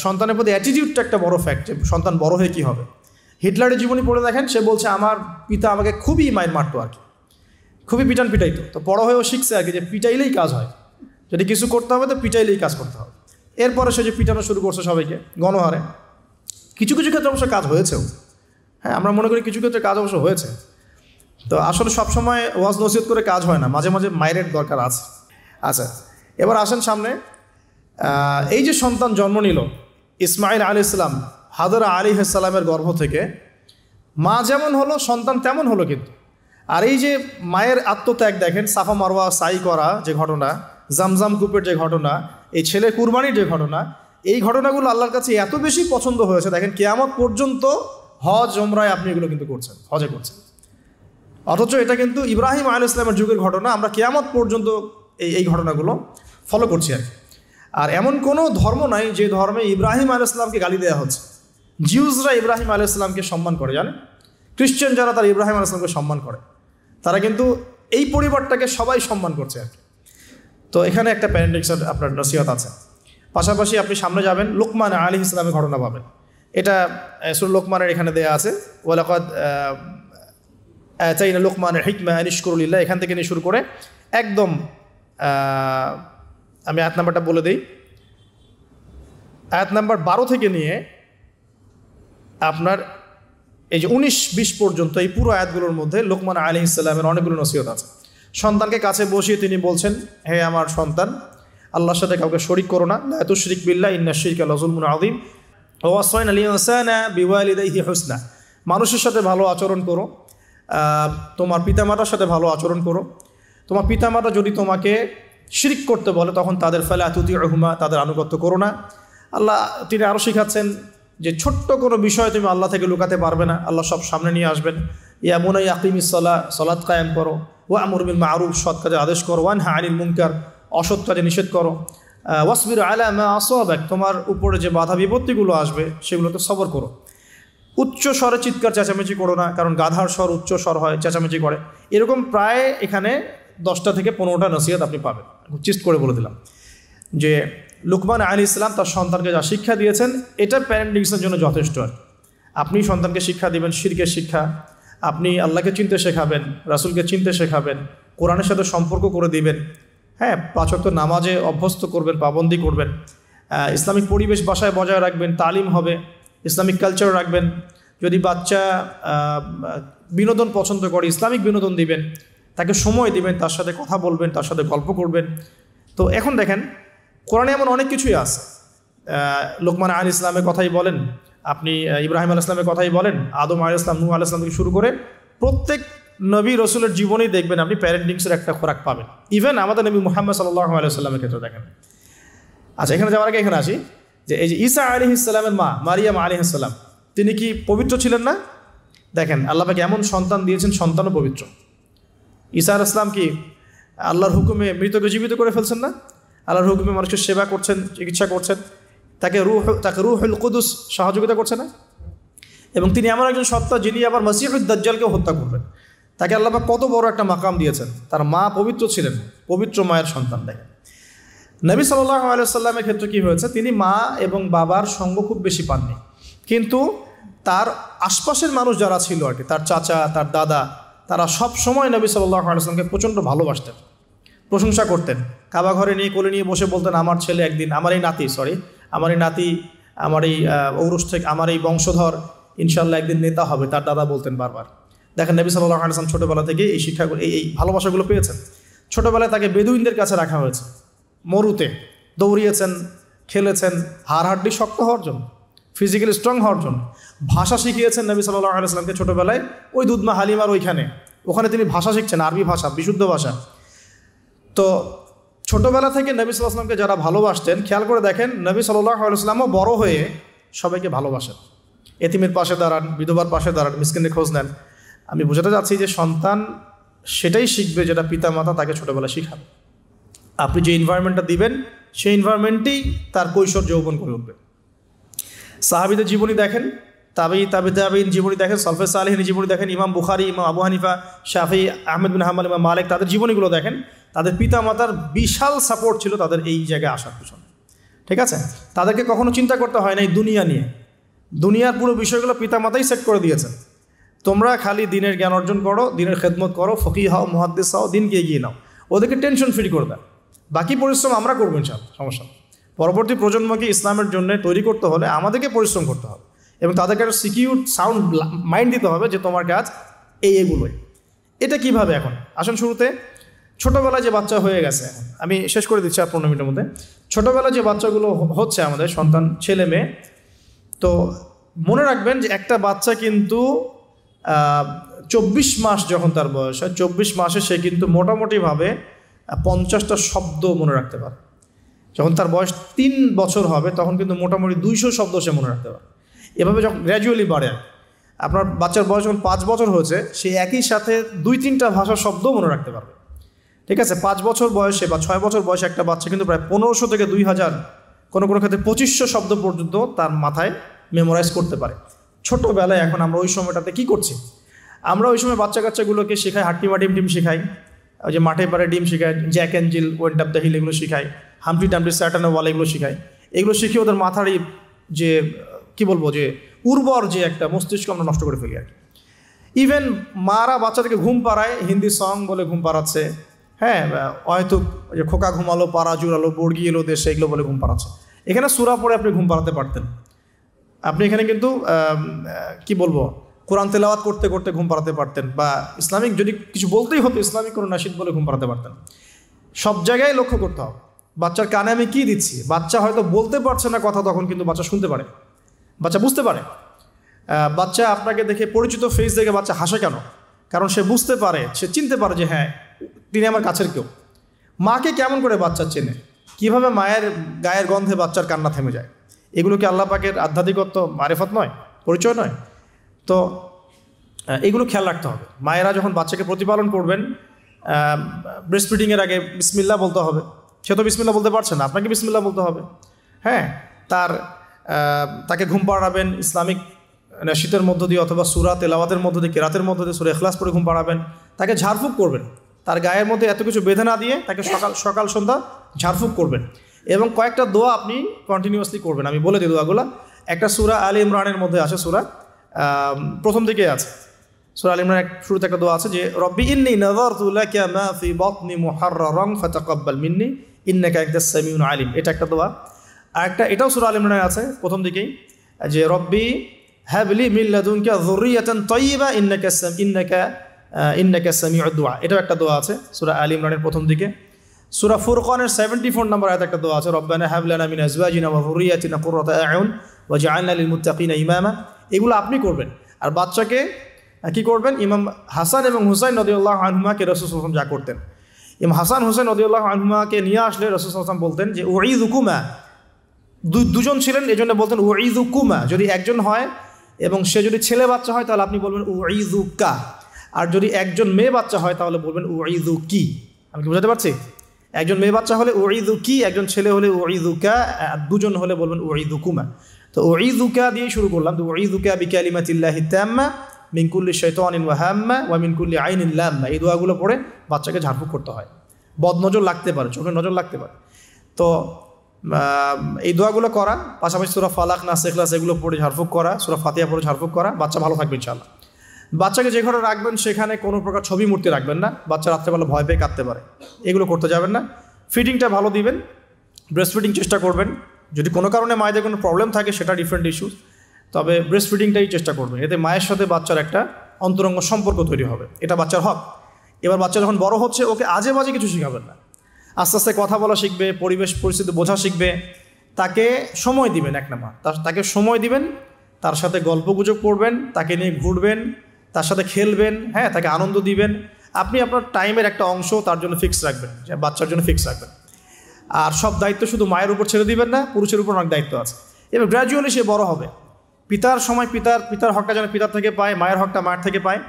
সন্তানের প্রতি অ্যাটিটিউডটা একটা বড় ফ্যাক্ট, যে সন্তান বড় হয়ে কী হবে। হিটলারের জীবনী পড়ে দেখেন, সে বলছে আমার পিতা আমাকে খুবই মায়ের মারতো আর কি, খুবই পিটাইতো। তো বড় হয়েও শিখছে আর কি, যে পিটাইলেই কাজ হয়, যদি কিছু করতে হবে তো পিটাইলেই কাজ করতে হবে। এরপরে সে যে পিটানো শুরু করছে সবাইকে গণহারে, কিছু কিছু ক্ষেত্রে অবশ্য কাজ হয়েছেও, হ্যাঁ আমরা মনে করি কিছু ক্ষেত্রে কাজ অবশ্য হয়েছে। তো আসলে সবসময় ওয়াজ নসিহত করে কাজ হয় না, মাঝে মাঝে মায়ের দরকার আছে। আচ্ছা, এবার আসেন সামনে। এই যে সন্তান জন্ম নিল ইসমাইল আলাইহিস সালাম হাজরা আলাইহিস সালামের গর্ভ থেকে, মা যেমন হলো সন্তান তেমন হলো কিন্তু। আর এই যে মায়ের আত্মত্যাগ দেখেন, সাফা মারওয়া সাই করা যে ঘটনা, জামজাম কূপের যে ঘটনা, এই ছেলে কুরবানির যে ঘটনা, এই ঘটনাগুলো আল্লাহর কাছে এত বেশি পছন্দ হয়েছে, দেখেন কিয়ামত পর্যন্ত হজ ওমরায় আপনি এগুলো কিন্তু করছেন, হজে করছেন। অথচ এটা কিন্তু ইব্রাহিম আলাইহিস সালামের যুগের ঘটনা, আমরা কিয়ামত পর্যন্ত এই ঘটনাগুলো ফলো করছি আর কি। আর এমন কোনো ধর্ম নাই যে ধর্মে ইব্রাহিম আলাইহিস সালামকে গালি দেওয়া হচ্ছে। জিউসরা ইব্রাহিম আলাইহিস সালামকে সম্মান করে, জানেন, খ্রিশ্চান যারা তারা ইব্রাহিম আলাইহিস সালামকে সম্মান করে, তারা কিন্তু এই পরিবারটাকে সবাই সম্মান করছে আর কি। তো এখানে একটা প্যারেন্টিংসের আপনার নসিহত আছে। পাশাপাশি আপনি সামনে যাবেন, লোকমান আলাইহিস সালামের ঘটনা পাবেন। এটা সূরা লোকমানের এখানে দেয়া আছে, ওয়ালাকাদ আতাইনা লোকমানের হিকমা আন ইশকুরু লিল্লাহ, এখান থেকে নিয়ে শুরু করে একদম আমি আয়াত নাম্বারটা বলে দিই, আয়াত নাম্বার 12 থেকে নিয়ে আপনার এই যে 19-20 পর্যন্ত এই পুরো আয়াতগুলোর মধ্যে লোকমান আলাইহিস সালামের অনেকগুলো নসিহত আছে। সন্তানকে কাছে বসিয়ে তিনি বলছেন, হে আমার সন্তান, আল্লাহর সাথে কাউকে শরীক করো না, লা তুশরিক বিল্লাহ ইন্নাশ শিরকা লাযুলমুন আযীম, ওয়া ওয়াসাইনা আল ইনসানা বিওয়ালিদাইহি হুসনা, মানুষের সাথে ভালো আচরণ করো, তোমার পিতামাতার সাথে ভালো আচরণ করো। তোমার পিতামাতা যদি তোমাকে শিরক করতে বলে তখন তাদের ফালা তুতিউহুমা, তাদের আনুগত্য করো না। আল্লাহ তিনি আরও শিখাচ্ছেন যে ছোট্ট কোনো বিষয় তুমি আল্লাহ থেকে লুকাতে পারবে না, আল্লাহ সব সামনে নিয়ে আসবেন। ইয়া বুনাইয়া আকিমিস সালাহ, সালাত কায়েম করো, ওয়া'মুর বিল মা'রুফ, সৎ কাজে আদেশ করো, ওয়ানহা আনিল মুনকার, অসৎ কাজে নিষেধ করো, ওয়াসবির আলা মা আসাবাক, তোমার উপরে যে বাধা বিপত্তিগুলো আসবে সেগুলোতে সবর করো। উচ্চ স্বরে চিৎকার চেঁচামেচি করো না, কারণ গাধার স্বর উচ্চ স্বর হয়, চেঁচামেচি করে। এরকম প্রায় এখানে 10টা থেকে 15টা নসিহত আপনি পাবেন। চিস্ট করে বলে দিলাম যে লুকমান আলাইহিস সালাম তার সন্তানকে যা শিক্ষা দিয়েছেন এটা প্যারেন্টিংসের জন্য যথেষ্ট। আর আপনি সন্তানকে শিক্ষা দিবেন শিরকের শিক্ষা, আপনি আল্লাহকে চিনতে শেখাবেন, রাসূলকে চিনতে শেখাবেন, কোরআনের সাথে সম্পর্ক করে দিবেন, হ্যাঁ 5 ওয়াক্ত নামাজে অভ্যস্ত করবেন, পাবন্দি করবেন, ইসলামিক পরিবেশ বাসায় বজায় রাখবেন, তালিম হবে, ইসলামিক কালচার রাখবেন। যদি বাচ্চা বিনোদন পছন্দ করে ইসলামিক বিনোদন দিবেন, তাকে সময় দিবেন, তার সাথে কথা বলবেন, তার সাথে গল্প করবেন। তো এখন দেখেন কোরআনে এমন অনেক কিছুই আছে, লোকমান আলাইহিস সালামের কথাই বলেন, আপনি ইব্রাহিম আলাইহিস সালামের কথাই বলেন, আদম আলাইহিস সালাম, নূহ আলাইহিস সালাম থেকে শুরু করে প্রত্যেক নবী রসুলের জীবনেই দেখবেন আপনি প্যারেন্টিংসের একটা খোরাক পাবেন। ইভেন আমাদের নবী মুহাম্মদ সাল্লাল্লাহু আলাইহি ওয়াসাল্লামের ক্ষেত্রে দেখেন। আচ্ছা, এখানে যাওয়ার আগে এখানে আসি যে এই যে ঈসা আলাইহিস সালামের মা মারিয়াম আলাইহিস সালাম, তিনি কি পবিত্র ছিলেন না? দেখেন আল্লাহ পাক এমন সন্তান দিয়েছেন, সন্তানও পবিত্র। ঈসা আলাইহিস সালাম কি আল্লাহর হুকুমে মৃতকে জীবিত করে ফেলছেন না? আল্লাহর হুকুমে মানুষের সেবা করছেন, চিকিৎসা করছেন, তাকে রূহুল কুদুস সহযোগিতা করছে না? এবং তিনি এমন একজন সত্তা যিনি আবার মসিহুদ দাজ্জালকেও হত্যা করবেন। তাকে আল্লাহ পাক কত বড় একটা মাকাম দিয়েছেন। তার মা পবিত্র ছিলেন, পবিত্র মায়ের সন্তান। দেখেন নবী সাল্লাল্লাহু আলাইহি ওয়াসাল্লামের ক্ষেত্রে কী হয়েছে, তিনি মা এবং বাবার সঙ্গ খুব বেশি পাননি, কিন্তু তার আশপাশের মানুষ যারা ছিল আর কি, তার চাচা, তার দাদা, তারা সব সময় নবী সাল্লাল্লাহু আলাইহি ওয়াসাল্লামকে প্রচণ্ড ভালোবাসতেন, প্রশংসা করতেন। কাবা ঘরে নিয়ে কোলে নিয়ে বসে বলতেন, আমার ছেলে একদিন, আমার এই নাতি, আমার এই ঔরস থেকে, আমার এই বংশধর ইনশাল্লাহ একদিন নেতা হবে, তার দাদা বলতেন বারবার। দেখেন নবী সাল্লাল্লাহু আলাইহি ওয়াসাল্লাম ছোটোবেলা থেকে এই শিক্ষাগুলো, এই ভালোবাসাগুলো পেয়েছেন। ছোটোবেলায় তাকে বেদুইনদের কাছে রাখা হয়েছে, মরুতে দৌড়িয়েছেন, খেলেছেন, হাড়হাড্ডি শক্ত হওয়ার জন্য, ফিজিক্যালি স্ট্রং হওয়ার জন্য। ভাষা শিখিয়েছেন নবী সাল্লাল্লাহু আলাইহি ওয়াসাল্লামকে ছোটোবেলায়, ওই দুধমা হালিমার ওখানে তিনি ভাষা শিখছেন, আরবি ভাষা, বিশুদ্ধ ভাষা। তো ছোটোবেলা থেকে নবী সাল্লাল্লাহু আলাইহি ওয়াসাল্লামকে যারা ভালোবাসতেন, খেয়াল করে দেখেন নবী সাল্লাল্লাহু আলাইহি ওয়াসাল্লামও বড় হয়ে সবাইকে ভালোবাসেন। এতিমের পাশে দাঁড়ান, বিধবার পাশে দাঁড়ান, মিসকিনের খোঁজ নেন। আমি বোঝাতে চাচ্ছি যে সন্তান সেটাই শিখবে যেটা পিতামাতা তাকে ছোটোবেলায় শিখাবে। আপনি যে এনভায়রনমেন্টটা দিবেন সেই এনভায়রনমেন্টেই তার কৈশোর যৌবন করে উঠবে। সাহাবীদের জীবনী দেখেন, তাবিঈন জীবনী দেখেন, সলফে সালেহিন জীবনী দেখেন, ইমাম বুখারী, ইমাম আবু হানিফা, শাফি, আহমেদ বিন হাম্বল, ইমাম মালিক, তাদের জীবনীগুলো দেখেন। তাদের পিতামাতার বিশাল সাপোর্ট ছিল তাদের এই জায়গায় আসার পিছনে। ঠিক আছে, তাদেরকে কখনো চিন্তা করতে হয় না এই দুনিয়া নিয়ে। দুনিয়ার পুরো বিষয়গুলো পিতামাতাই সেট করে দিয়েছেন। তোমরা খালি দিনের জ্ঞান অর্জন করো, দিনের খেদমত করো, ফকিহ হও, মুহাদ্দিস হও, দিনকে এগিয়ে নাও। ওদেরকে টেনশন ফ্রি করে দেয়, বাকি পরিশ্রম আমরা করবো ইনশাআল্লাহ, সমস্যা। পরবর্তী প্রজন্মকে ইসলামের জন্য তৈরি করতে হলে আমাদেরকে পরিশ্রম করতে হবে। এবং তাদেরকে একটা সিকিউর সাউন্ড মাইন্ড দিতে হবে যে তোমার কাজ এগুলোই। এটা কিভাবে এখন আসুন শুরুতে ছোটোবেলায় যে বাচ্চা হয়ে গেছে, আমি শেষ করে দিচ্ছি আর 15 মিনিটের মধ্যে। ছোটোবেলায় যে বাচ্চাগুলো হচ্ছে আমাদের সন্তান ছেলে মেয়ে, তো মনে রাখবেন যে একটা বাচ্চা কিন্তু 24 মাস যখন তার বয়স হয়, 24 মাসে সে কিন্তু মোটামুটিভাবে 50টা শব্দ মনে রাখতে পারে। যখন তার বয়স 3 বছর হবে তখন কিন্তু মোটামুটি 200 শব্দ সে মনে রাখতে পারে। এভাবে যখন গ্র্যাজুয়ালি বাড়ে, আপনার বাচ্চার বয়স যখন 5 বছর হয়েছে সে একই সাথে 2-3টা ভাষার শব্দও মনে রাখতে পারবে। ঠিক আছে, 5 বছর বয়সে বা 6 বছর বয়সে একটা বাচ্চা কিন্তু প্রায় 1500 থেকে 2000, কোনো কোনো ক্ষেত্রে 2500 শব্দ পর্যন্ত তার মাথায় মেমোরাইজ করতে পারে ছোটোবেলায়। এখন আমরা ওই সময়টাতে কী করছি, আমরা ওই সময় বাচ্চা কাচ্চাগুলোকে শেখাই হাট্টিমা ডিম শেখাই, ওই যে মাঠে পারে ডিম শেখায়, Jack and Jill, went up the hill, এগুলো শেখাই, হামফ্রি টামফ্রি স্যাটার্ন ওয়াল, এগুলো শেখাই। এগুলো শিখিয়ে ওদের মাথার যে কী বলবো যে উর্বর যে একটা মস্তিষ্ক আমরা নষ্ট করে ফেলি আর কি। ইভেন মারা বাচ্চাদেরকে ঘুম পাড়ায়, হিন্দি সং বলে ঘুম পাড়াচ্ছে, হ্যাঁ, হয়তো খোকা ঘুমালো, পাড়া জুড়ালো, বর্গি এলো দেশে, এগুলো বলে ঘুম পাড়াচ্ছে। এখানে সূরা পড়ে আপনি ঘুম পাড়াতে পারতেন, আপনি এখানে কিন্তু কি বলবো কোরআন তেলাওয়াত করতে করতে ঘুম পাড়াতে পারতেন, বা ইসলামিক যদি কিছু বলতেই হতো ইসলামিক কোনো নাশিদ বলে ঘুম পাড়াতে পারতেন। সব জায়গায় লক্ষ্য করতে হবে বাচ্চার কানে আমি কী দিচ্ছি। বাচ্চা হয়তো বলতে পারছে না কথা, তখন কিন্তু বাচ্চা শুনতে পারে, বাচ্চা বুঝতে পারে। বাচ্চা আপনাকে দেখে, পরিচিত ফেস দেখে বাচ্চা হাসে কেন? কারণ সে বুঝতে পারে, সে চিনতে পারে যে হ্যাঁ তিনি আমার কাছের কেউ। মাকে কেমন করে বাচ্চা চেনে, কিভাবে মায়ের গায়ের গন্ধে বাচ্চার কান্না থেমে যায়? এগুলো কি আল্লাহ পাকের আধ্যাত্মিকত্ব মারিফত নয়, পরিচয় নয়? তো এগুলো খেয়াল রাখতে হবে। মায়েরা যখন বাচ্চাকে প্রতিপালন করবেন, ব্রেস্ট ফিডিংয়ের আগে বিসমিল্লাহ বলতে হবে। সে তো বিসমিল্লাহ বলতে পারছে না, আপনাকে বিসমিল্লাহ বলতে হবে। হ্যাঁ, তাকে ঘুম পাড়াবেন ইসলামিক শীতের মধ্য দিয়ে অথবা সূরা তেলাওয়াতের মধ্য দিয়ে, কেরাতের মধ্য দিয়ে, সূরা ইখলাস পড়ে ঘুম পাড়াবেন। তাকে ঝাড়ফুঁক করবেন, তার গায়ের মধ্যে এত কিছু বেঁধে না দিয়ে তাকে সকাল সন্ধ্যা ঝাড়ফুঁক করবেন। এবং কয়েকটা দোয়া আপনি কন্টিনিউয়াসলি করবেন। আমি বলে দিই দোয়াগুলো। একটা সূরা আলে ইমরানের মধ্যে আছে, সূরা প্রথম দিকে আছে, সূরা আলে ইমরানের শুরুতে একটা দোয়া আছে যে রব্বি ইন্নী নাযারতু লাকা মা ফি বাতনি মুহাররারান ফাতাকাব্বাল মিন্নি ইন্নাকা আনতাস সামিউল আলিম। এটা একটা দোয়া। আর একটা, এটাও সূরা আলে ইমরানে আছে প্রথম দিকেই, যে রব্বি হাবলি মিন লাদুনকা যুররিয়াতান তাইয়্যিবা ইন্নাকা সামিউদ দুআ। এটাও একটা দোয়া আছে সূরা আলে ইমরানের প্রথম দিকে। সূরা ফুরকানের 74 নম্বর আয়াতে একটা দোয়া আছে, রব্বানা হাব লানা মিন আজওয়াজিনা ওয়া যুররিয়াতিনা কুররাতা আ'ইউন ওয়াজআলনা লিল মুত্তাকিনা ইমামা। এগুলো আপনি করবেন। আর বাচ্চাকে কি করবেন, ইমাম হাসান এবং হুসাইন রাদিয়াল্লাহু আনহুমাকে রাসূল সাল্লাল্লাহু আলাইহি ওয়াসাল্লাম যা করতেন, ইমাম হাসান হুসাইন রাদিয়াল্লাহু আনহুমাকে নিয়ে আসলে রাসূল সাল্লাল্লাহু আলাইহি ওয়াসাল্লাম বলতেন যে উঈযুকুমা, দুজন ছিলেন এজন্য বলতেন উঈযুকুমা। যদি একজন হয় এবং সে যদি ছেলে বাচ্চা হয় তাহলে আপনি বলবেন উঈযুকা, আর যদি একজন মেয়ে বাচ্চা হয় তাহলে বলবেন উঈযুকি। আমি কি বোঝাতে পারছি? একজন মেয়ে বাচ্চা হলে উঈযুকি, একজন ছেলে হলে উঈযুকা, আর দুজন হলে বলবেন উঈযুকুমা। তো উঈযুকা দিয়ে শুরু করলাম। তো উঈযুকা বিকালিমাতিল্লাহি তাম্মা মিন কুল্লি শাইতানিন ওয়া হাম্মা ওয়া মিন কুল্লি আইনিন লাম্মা। এই দোয়াগুলো পড়ে বাচ্চাকে ঝাড়ফুঁক করতে হয়। বদনজর লাগতে পারে, চোখের নজর লাগতে পারে। তো এই দোয়াগুলো করা, পাশাপাশি সূরা ফালাক, নাস, ইখলাস এগুলো পড়ে ঝাড়ফুঁক করা, সূরা ফাতিহা পড়ে ঝাড়ফুঁক করা, বাচ্চা ভালো থাকবে ইনশাআল্লাহ। বাচ্চাকে যে ঘরে রাখবেন সেখানে কোনো প্রকার ছবি মূর্তি রাখবেন না, বাচ্চা রাত্রেবেলা ভয় পেয়ে কাঁদতে পারে, এগুলো করতে যাবেন না। ফিডিংটা ভালো দিবেন, ব্রেস্ট ফিডিং চেষ্টা করবেন। যদি কোনো কারণে মায়েদের কোনো প্রবলেম থাকে সেটা ডিফারেন্ট ইস্যুস, তবে ব্রেস্ট ফিডিংটাই চেষ্টা করবেন। এতে মায়ের সাথে বাচ্চার একটা অন্তরঙ্গ সম্পর্ক তৈরি হবে, এটা বাচ্চার হক। এবার বাচ্চা যখন বড় হচ্ছে ওকে আজে বাজে কিছু শেখাবেন না, আস্তে আস্তে কথা বলা শিখবে, পরিবেশ পরিস্থিতি বোঝা শিখবে। তাকে সময় দিবেন, এক নাম্বার তাকে সময় দিবেন, তার সাথে গল্প গুজব করবেন, তাকে নিয়ে ঘুরবেন, তার সাথে খেলবেন, হ্যাঁ, তাকে আনন্দ দিবেন। আপনি আপনার টাইমের একটা অংশ তার জন্য ফিক্স রাখবেন, যে বাচ্চার জন্য ফিক্স রাখবেন। আর সব দায়িত্ব শুধু মায়ের উপর ছেড়ে দিবেন না, পুরুষের উপর অনেক দায়িত্ব আছে। এবার গ্র্যাজুয়ালি সে বড় হবে, পিতার সময় পিতার হকটা যেন পিতার থেকে পায়, মায়ের হকটা মায়ের থেকে পায়।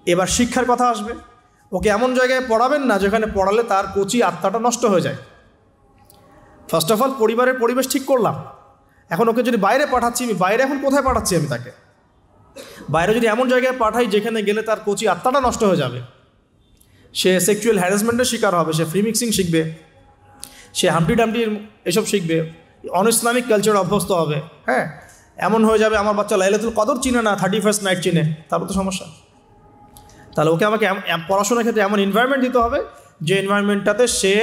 এবার শিক্ষার কথা আসবে। ওকে এমন জায়গায় পড়াবেন না যেখানে পড়ালে তার কচি আত্মাটা নষ্ট হয়ে যায়। ফার্স্ট অফ অল পরিবারের পরিবেশ ঠিক করলাম। এখন ওকে যদি বাইরে পাঠাচ্ছি, আমি বাইরে এখন কোথায় পাঠাচ্ছি? আমি তাকে বাইরে যদি এমন জায়গায় পাঠাই যেখানে গেলে তার কচি আত্মাটা নষ্ট হয়ে যাবে, সে সেক্সুয়াল হ্যারাসমেন্টের শিকার হবে, সে ফ্রি মিক্সিং শিখবে, সে হামটি ডামটি এসব শিখবে, অন ইসলামিক কালচার অভ্যস্ত হবে। হ্যাঁ, এমন হয়ে যাবে আমার বাচ্চা লাইলাতুল কদর চিনে না, 31st নাইট চিনে, তারপর তো সমস্যা। তাহলে ওকে আমাকে পড়াশোনার ক্ষেত্রে এমন এনভায়রনমেন্ট দিতে হবে যে এনভায়রনমেন্টটাতে সে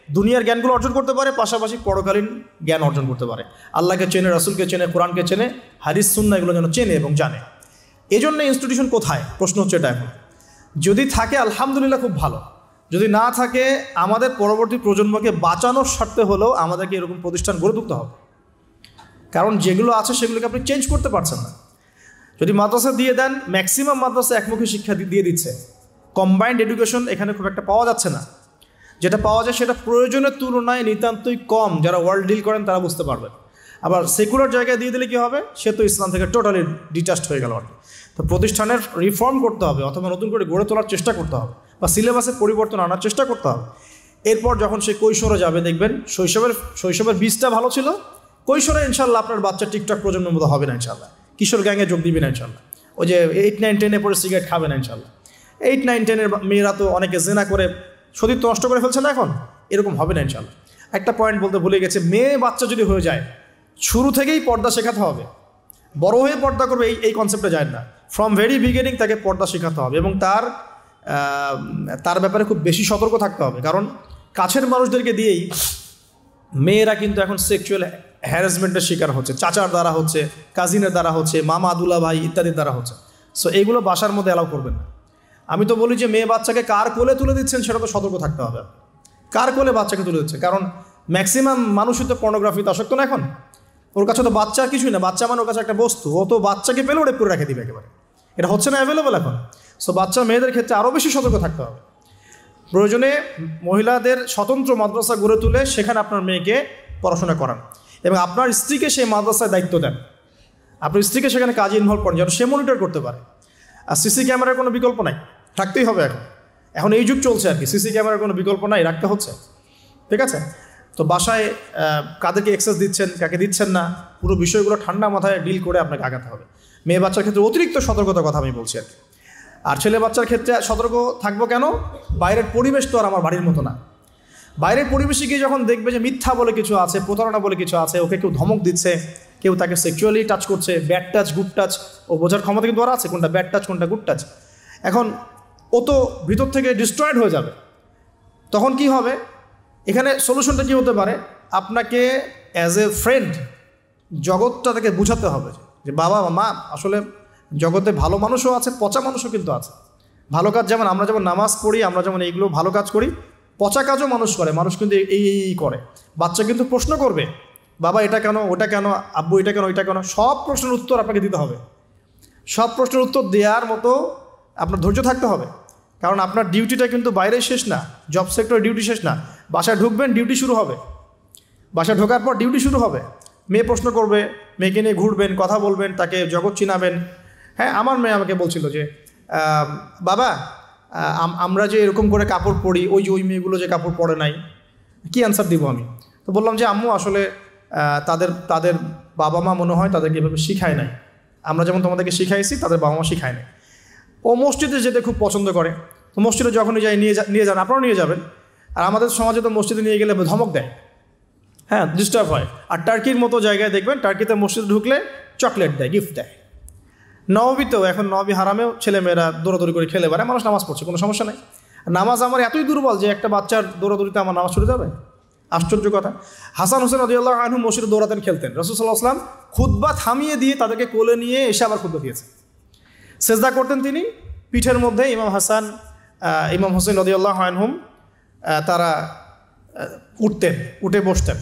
দুনিয়ার জ্ঞানগুলো অর্জন করতে পারে, পাশাপাশি পরকালীন জ্ঞান অর্জন করতে পারে। আল্লাহকে চেনে, রাসূলকে চেনে, কোরআনকে চেনে, হাদিস সুন্নাহ এগুলো যেন চেনে এবং জানে। এই জন্য ইনস্টিটিউশন কোথায়, প্রশ্ন হচ্ছে এটা। এখন যদি থাকে আলহামদুলিল্লাহ, খুব ভালো। যদি না থাকে, আমাদের পরবর্তী প্রজন্মকে বাঁচানোর স্বার্থে হলেও আমাদেরকে এরকম প্রতিষ্ঠান গড়ে তুলতে হবে। কারণ যেগুলো আছে সেগুলোকে আপনি চেঞ্জ করতে পারছেন না। যদি মাদ্রাসা দিয়ে দেন, ম্যাক্সিমাম মাদ্রাসা একমুখী শিক্ষা দিয়ে দিচ্ছে, কম্বাইন্ড এডুকেশন এখানে খুব একটা পাওয়া যাচ্ছে না। যেটা পাওয়া যায় সেটা প্রয়োজনের তুলনায় নিতান্তই কম। যারা ওয়ার্ল্ড ডিল করেন তারা বুঝতে পারবেন। আবার সেকুলার জায়গায় দিয়ে দিলে কী হবে, সে তো ইসলাম থেকে টোটালি ডিটাচড হয়ে গেল আর কি। তো প্রতিষ্ঠানের রিফর্ম করতে হবে, অথবা নতুন করে গড়ে তোলার চেষ্টা করতে হবে, বা সিলেবাসে পরিবর্তন আনার চেষ্টা করতে হবে। এরপর যখন সে কৈশোরে যাবে, দেখবেন শৈশবের বীজটা ভালো ছিল, কৈশোরে ইনশাল্লাহ আপনার বাচ্চা টিকটক প্রজন্মের মতো হবে না ইনশাল্লাহ। কিশোর গ্যাংয়ে যোগ দিবে না ইনশাল্লাহ। ওই যে 8, 9, 10 পরে সিগারেট খাবে না ইনশাল্লাহ। 8, 9, 10 মেয়েরা তো অনেকে জেনা করে সতীত্ব নষ্ট করে ফেলছে না, এখন এরকম হবে না ইনশাল্লাহ। একটা পয়েন্ট বলতে ভুলে গেছে, মেয়ে বাচ্চা যদি হয়ে যায়, শুরু থেকেই পর্দা শেখাতে হবে। বড় হয়ে পর্দা করবে এই কনসেপ্টে যায় না। ফ্রম ভেরি বিগিনিং তাকে পর্দা শেখাতে হবে, এবং তার ব্যাপারে খুব বেশি সতর্ক থাকতে হবে। কারণ কাছের মানুষদেরকে দিয়েই মেয়েরা কিন্তু এখন সেক্সুয়াল হ্যারাসমেন্টের শিকার হচ্ছে, চাচার দ্বারা হচ্ছে, কাজিনের দ্বারা হচ্ছে, মামা দুলা ভাই ইত্যাদির দ্বারা হচ্ছে। সো এইগুলো বাসার মধ্যে অ্যালাউ করবেন না। আমি তো বলি যে মেয়ে বাচ্চাকে কার কোলে তুলে দিচ্ছেন সেটা তো সতর্ক থাকতে হবে। কার কোলে বাচ্চাকে তুলে দিচ্ছে, কারণ ম্যাক্সিমাম মানুষই তো পর্নোগ্রাফিতে আসক্ত না এখন। ওর কাছে তো বাচ্চা কিছুই না, বাচ্চা মানে ওর কাছে একটা বস্তু, ও তো বাচ্চাকে পেলে রেপ করে রেখে দিবে একেবারে। এটা হচ্ছে না অ্যাভেলেবল এখন। সো বাচ্চা মেয়েদের ক্ষেত্রে আরও বেশি সতর্ক থাকতে হবে। প্রয়োজনে মহিলাদের স্বতন্ত্র মাদ্রাসা গড়ে তুলে সেখানে আপনার মেয়েকে পড়াশোনা করান, এবং আপনার স্ত্রীকে সেই মাদ্রাসায় দায়িত্ব দেন। আপনার স্ত্রীকে সেখানে কাজে ইনভলভ করেন, যেন সে মনিটর করতে পারে। আর সিসি ক্যামেরার কোনো বিকল্প নাই, রাখতেই হবে। এখন এই যুগ চলছে আর কি, সিসি ক্যামেরার কোনো বিকল্প নাই, রাখতে হচ্ছে। ঠিক আছে? তো বাসায় কাদেরকে অ্যাক্সেস দিচ্ছেন, কাকে দিচ্ছেন না, পুরো বিষয়গুলো ঠান্ডা মাথায় ডিল করে আপনাকে আগাতে হবে। মেয়ে বাচ্চার ক্ষেত্রে অতিরিক্ত সতর্কতার কথা আমি বলছি আর কি। আর ছেলে বাচ্চার ক্ষেত্রে সতর্ক থাকবো কেন, বাইরের পরিবেশ তো আর আমার বাড়ির মতো না। বাইরের পরিবেশে গিয়ে যখন দেখবে যে মিথ্যা বলে কিছু আছে, প্রতারণা বলে কিছু আছে, ওকে কেউ ধমক দিচ্ছে, কেউ তাকে সেক্সুয়ালি টাচ করছে, ব্যাড টাচ গুড টাচ, ও বোঝার ক্ষমতা কিন্তু আর আছে কোনটা ব্যাড টাচ কোনটা গুড টাচ। এখন ও তো ভিতর থেকে ডিস্ট্রয়েড হয়ে যাবে। তখন কি হবে, এখানে সলিউশনটা কী হতে পারে, আপনাকে অ্যাজ এ ফ্রেন্ড জগৎটা থেকে বুঝাতে হবে যে বাবা মা, আসলে জগতে ভালো মানুষও আছে, পচা মানুষও কিন্তু আছে। ভালো কাজ যেমন আমরা যেমন নামাজ পড়ি, আমরা যেমন এইগুলো ভালো কাজ করি, পচা কাজও মানুষ করে। মানুষ কিন্তু এই করে। বাচ্চা কিন্তু প্রশ্ন করবে, বাবা এটা কেন, ওটা কেন, আব্বু এটা কেন, ওইটা কেন। সব প্রশ্নের উত্তর আপনাকে দিতে হবে। সব প্রশ্নের উত্তর দেওয়ার মতো আপনার ধৈর্য থাকতে হবে। কারণ আপনার ডিউটিটা কিন্তু বাইরে শেষ না, জব সেক্টরে ডিউটি শেষ না। বাসায় ঢুকবেন, ডিউটি শুরু হবে। বাসায় ঢোকার পর ডিউটি শুরু হবে। মেয়ে প্রশ্ন করবে, মেয়েকে নিয়ে ঘুরবেন, কথা বলবেন, তাকে জগৎ চিনাবেন। হ্যাঁ, আমার মেয়ে আমাকে বলছিল যে বাবা আমরা যে এরকম করে কাপড় পরি, ওই মেয়েগুলো যে কাপড় পরে নাই, কি অ্যান্সার দিব আমি? তো বললাম যে আম্মু, আসলে তাদের বাবা মা মনে হয় তাদেরকে এভাবে শিখায় নাই। আমরা যেমন তোমাদেরকে শিখাইছি, তাদের বাবা মা শিখায় নাই। ও মসজিদে যেতে খুব পছন্দ করে। তো মসজিদে যখনই যাই নিয়ে যান, আপনারাও নিয়ে যাবেন। আর আমাদের সমাজে তো মসজিদে নিয়ে গেলে ধমক দেয়, হ্যাঁ, ডিস্টার্ব হয়। আর টার্কির মতো জায়গায় দেখবেন, টার্কিতে মসজিদে ঢুকলে চকলেট দেয়, গিফট দেয়। নববীতেও এখন নবী হারামেও ছেলেমেয়েরা দৌড়াদৌড়ি করে খেলে বেড়ায়, মানুষ নামাজ পড়ছে, কোনো সমস্যা নেই। নামাজ আমার এতই দুর্বল যে একটা বাচ্চার দৌড়াদৌড়িতে আমার নামাজ ছুটে যাবে? আশ্চর্য কথা। হাসান হোসেন রাদিয়াল্লাহু আনহু মসজিদে দৌড়াতেন, খেলতেন। রাসূল সাল্লাল্লাহু আলাইহি ওয়াসাল্লাম খুতবা থামিয়ে দিয়ে তাদেরকে কোলে নিয়ে এসে আবার খুতবা দিয়েছেন। সেজদা করতেন তিনি, পিঠের মধ্যে ইমাম হাসান, ইমাম হোসেন রাদিয়াল্লাহু আনহুম তারা উঠতেন, উঠে বসতেন।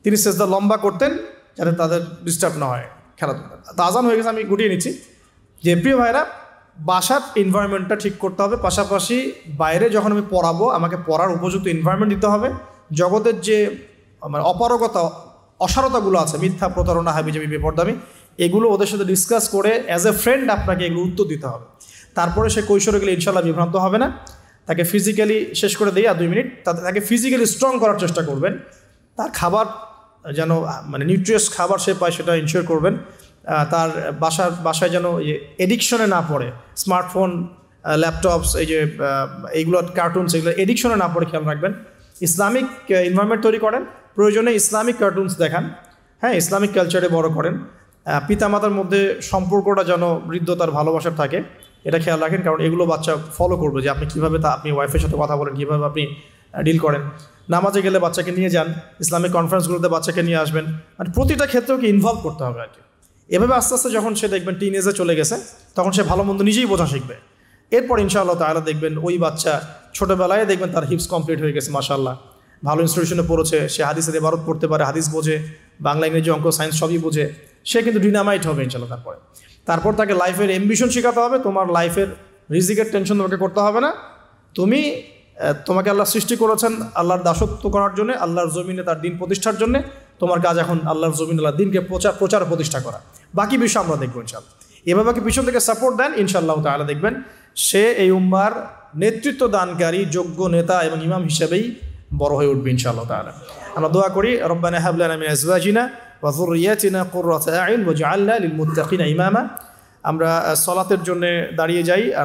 তিনি সেজদা লম্বা করতেন যাতে তাদের ডিস্টার্ব না হয় খেলাধুলা। তা আজান হয়ে গেছে, আমি গুটিয়ে নিচ্ছি যে প্রিয় ভাইরা, বাসার এনভায়রনমেন্টটা ঠিক করতে হবে। পাশাপাশি বাইরে যখন আমি পড়াবো, আমাকে পড়ার উপযুক্ত এনভায়রনমেন্ট দিতে হবে। জগতের যে মানে অপারগতা, অসারতাগুলো আছে, মিথ্যা, প্রতারণা, হাবিজাবি, বেপরদামি, এগুলো ওদের সাথে ডিসকাস করে অ্যাজ এ ফ্রেন্ড আপনাকে এগুলো উত্তর দিতে হবে। তারপরে সে কৈশোরে গেলে ইনশাল্লাহ বিভ্রান্ত হবে না। তাকে ফিজিক্যালি শেষ করে দিয়ে আর 2 মিনিট তাকে ফিজিক্যালি স্ট্রং করার চেষ্টা করবেন। তার খাবার যেন মানে নিউট্রিয়াস খাবার সে পায় সেটা ইনশিওর করবেন। তার বাসায় যেন এডিকশনে না পড়ে, স্মার্টফোন, ল্যাপটপস, এই যে এইগুলো কার্টুনস, এগুলো এডিকশনে না পড়ে খেয়াল রাখবেন। ইসলামিক এনভায়রনমেন্ট তৈরি করেন, প্রয়োজনে ইসলামিক কার্টুনস দেখান, হ্যাঁ, ইসলামিক কালচারে বড় করেন। পিতামাতার মধ্যে সম্পর্কটা যেন হৃদ্যতার, ভালোবাসার থাকে, এটা খেয়াল রাখেন। কারণ এগুলো বাচ্চা ফলো করবে যে আপনি কীভাবে আপনি ওয়াইফের সাথে কথা বলেন, কীভাবে আপনি ডিল করেন। নামাজে গেলে বাচ্চাকে নিয়ে যান, ইসলামিক কনফারেন্সগুলোতে বাচ্চাকে নিয়ে আসবেন, মানে প্রতিটা ক্ষেত্রে ওকে ইনভলভ করতে হবে আর কি। এভাবে আস্তে আস্তে যখন সে দেখবেন টিনেজে চলে গেছে, তখন সে ভালো মন্দ নিজেই বোঝা শিখবে। এরপর ইনশাআল্লাহ তাআলা দেখবেন ওই বাচ্চা ছোটোবেলায় দেখবেন তার হিপস কমপ্লিট হয়ে গেছে, মাশাআল্লাহ, ভালো ইনস্টিটিউশনে পড়েছে, সে হাদিসের ইবারত পড়তে পারে, হাদিস বোঝে, বাংলা ইংরেজি অঙ্ক সায়েন্স সবই বোঝে, সে কিন্তু ডিনামাইট হবে ইনশাআল্লাহ। তারপর তাকে লাইফের অ্যাম্বিশন শেখাতে হবে। তোমার লাইফের রিজিকের টেনশন তোমাকে করতে হবে না, তোমাকে আল্লাহ সৃষ্টি করেছেন আল্লাহর দাসত্ব করার জন্য, আল্লাহর জমিনে তার দিন প্রতিষ্ঠার জন্য। তোমার কাজ এখন আল্লাহর জমিনে আল্লাহর দিনকে প্রচার প্রতিষ্ঠা করা। বাকি বিষয় আমরা দেখবো ইনশাআল্লাহ। এভাবে পিছন থেকে সাপোর্ট দেন, ইনশাআল্লাহ তাআলা দেখবেন সে এই উম্মার নেতৃত্ব দানকারী যোগ্য নেতা এবং ইমাম হিসেবেই বড় হয়ে উঠবে ইনশাআল্লাহ তাআলা। আমরা দোয়া করি, রব্বানা হাব লানা মিন আজওয়াজিনা ওয়া যুররিয়াতিনা কুররাতা আ'ইন ওয়াজআলনা লিল মুত্তাকিনা ইমামা। আমরা সালাতের জন্য দাঁড়িয়ে যাই। আর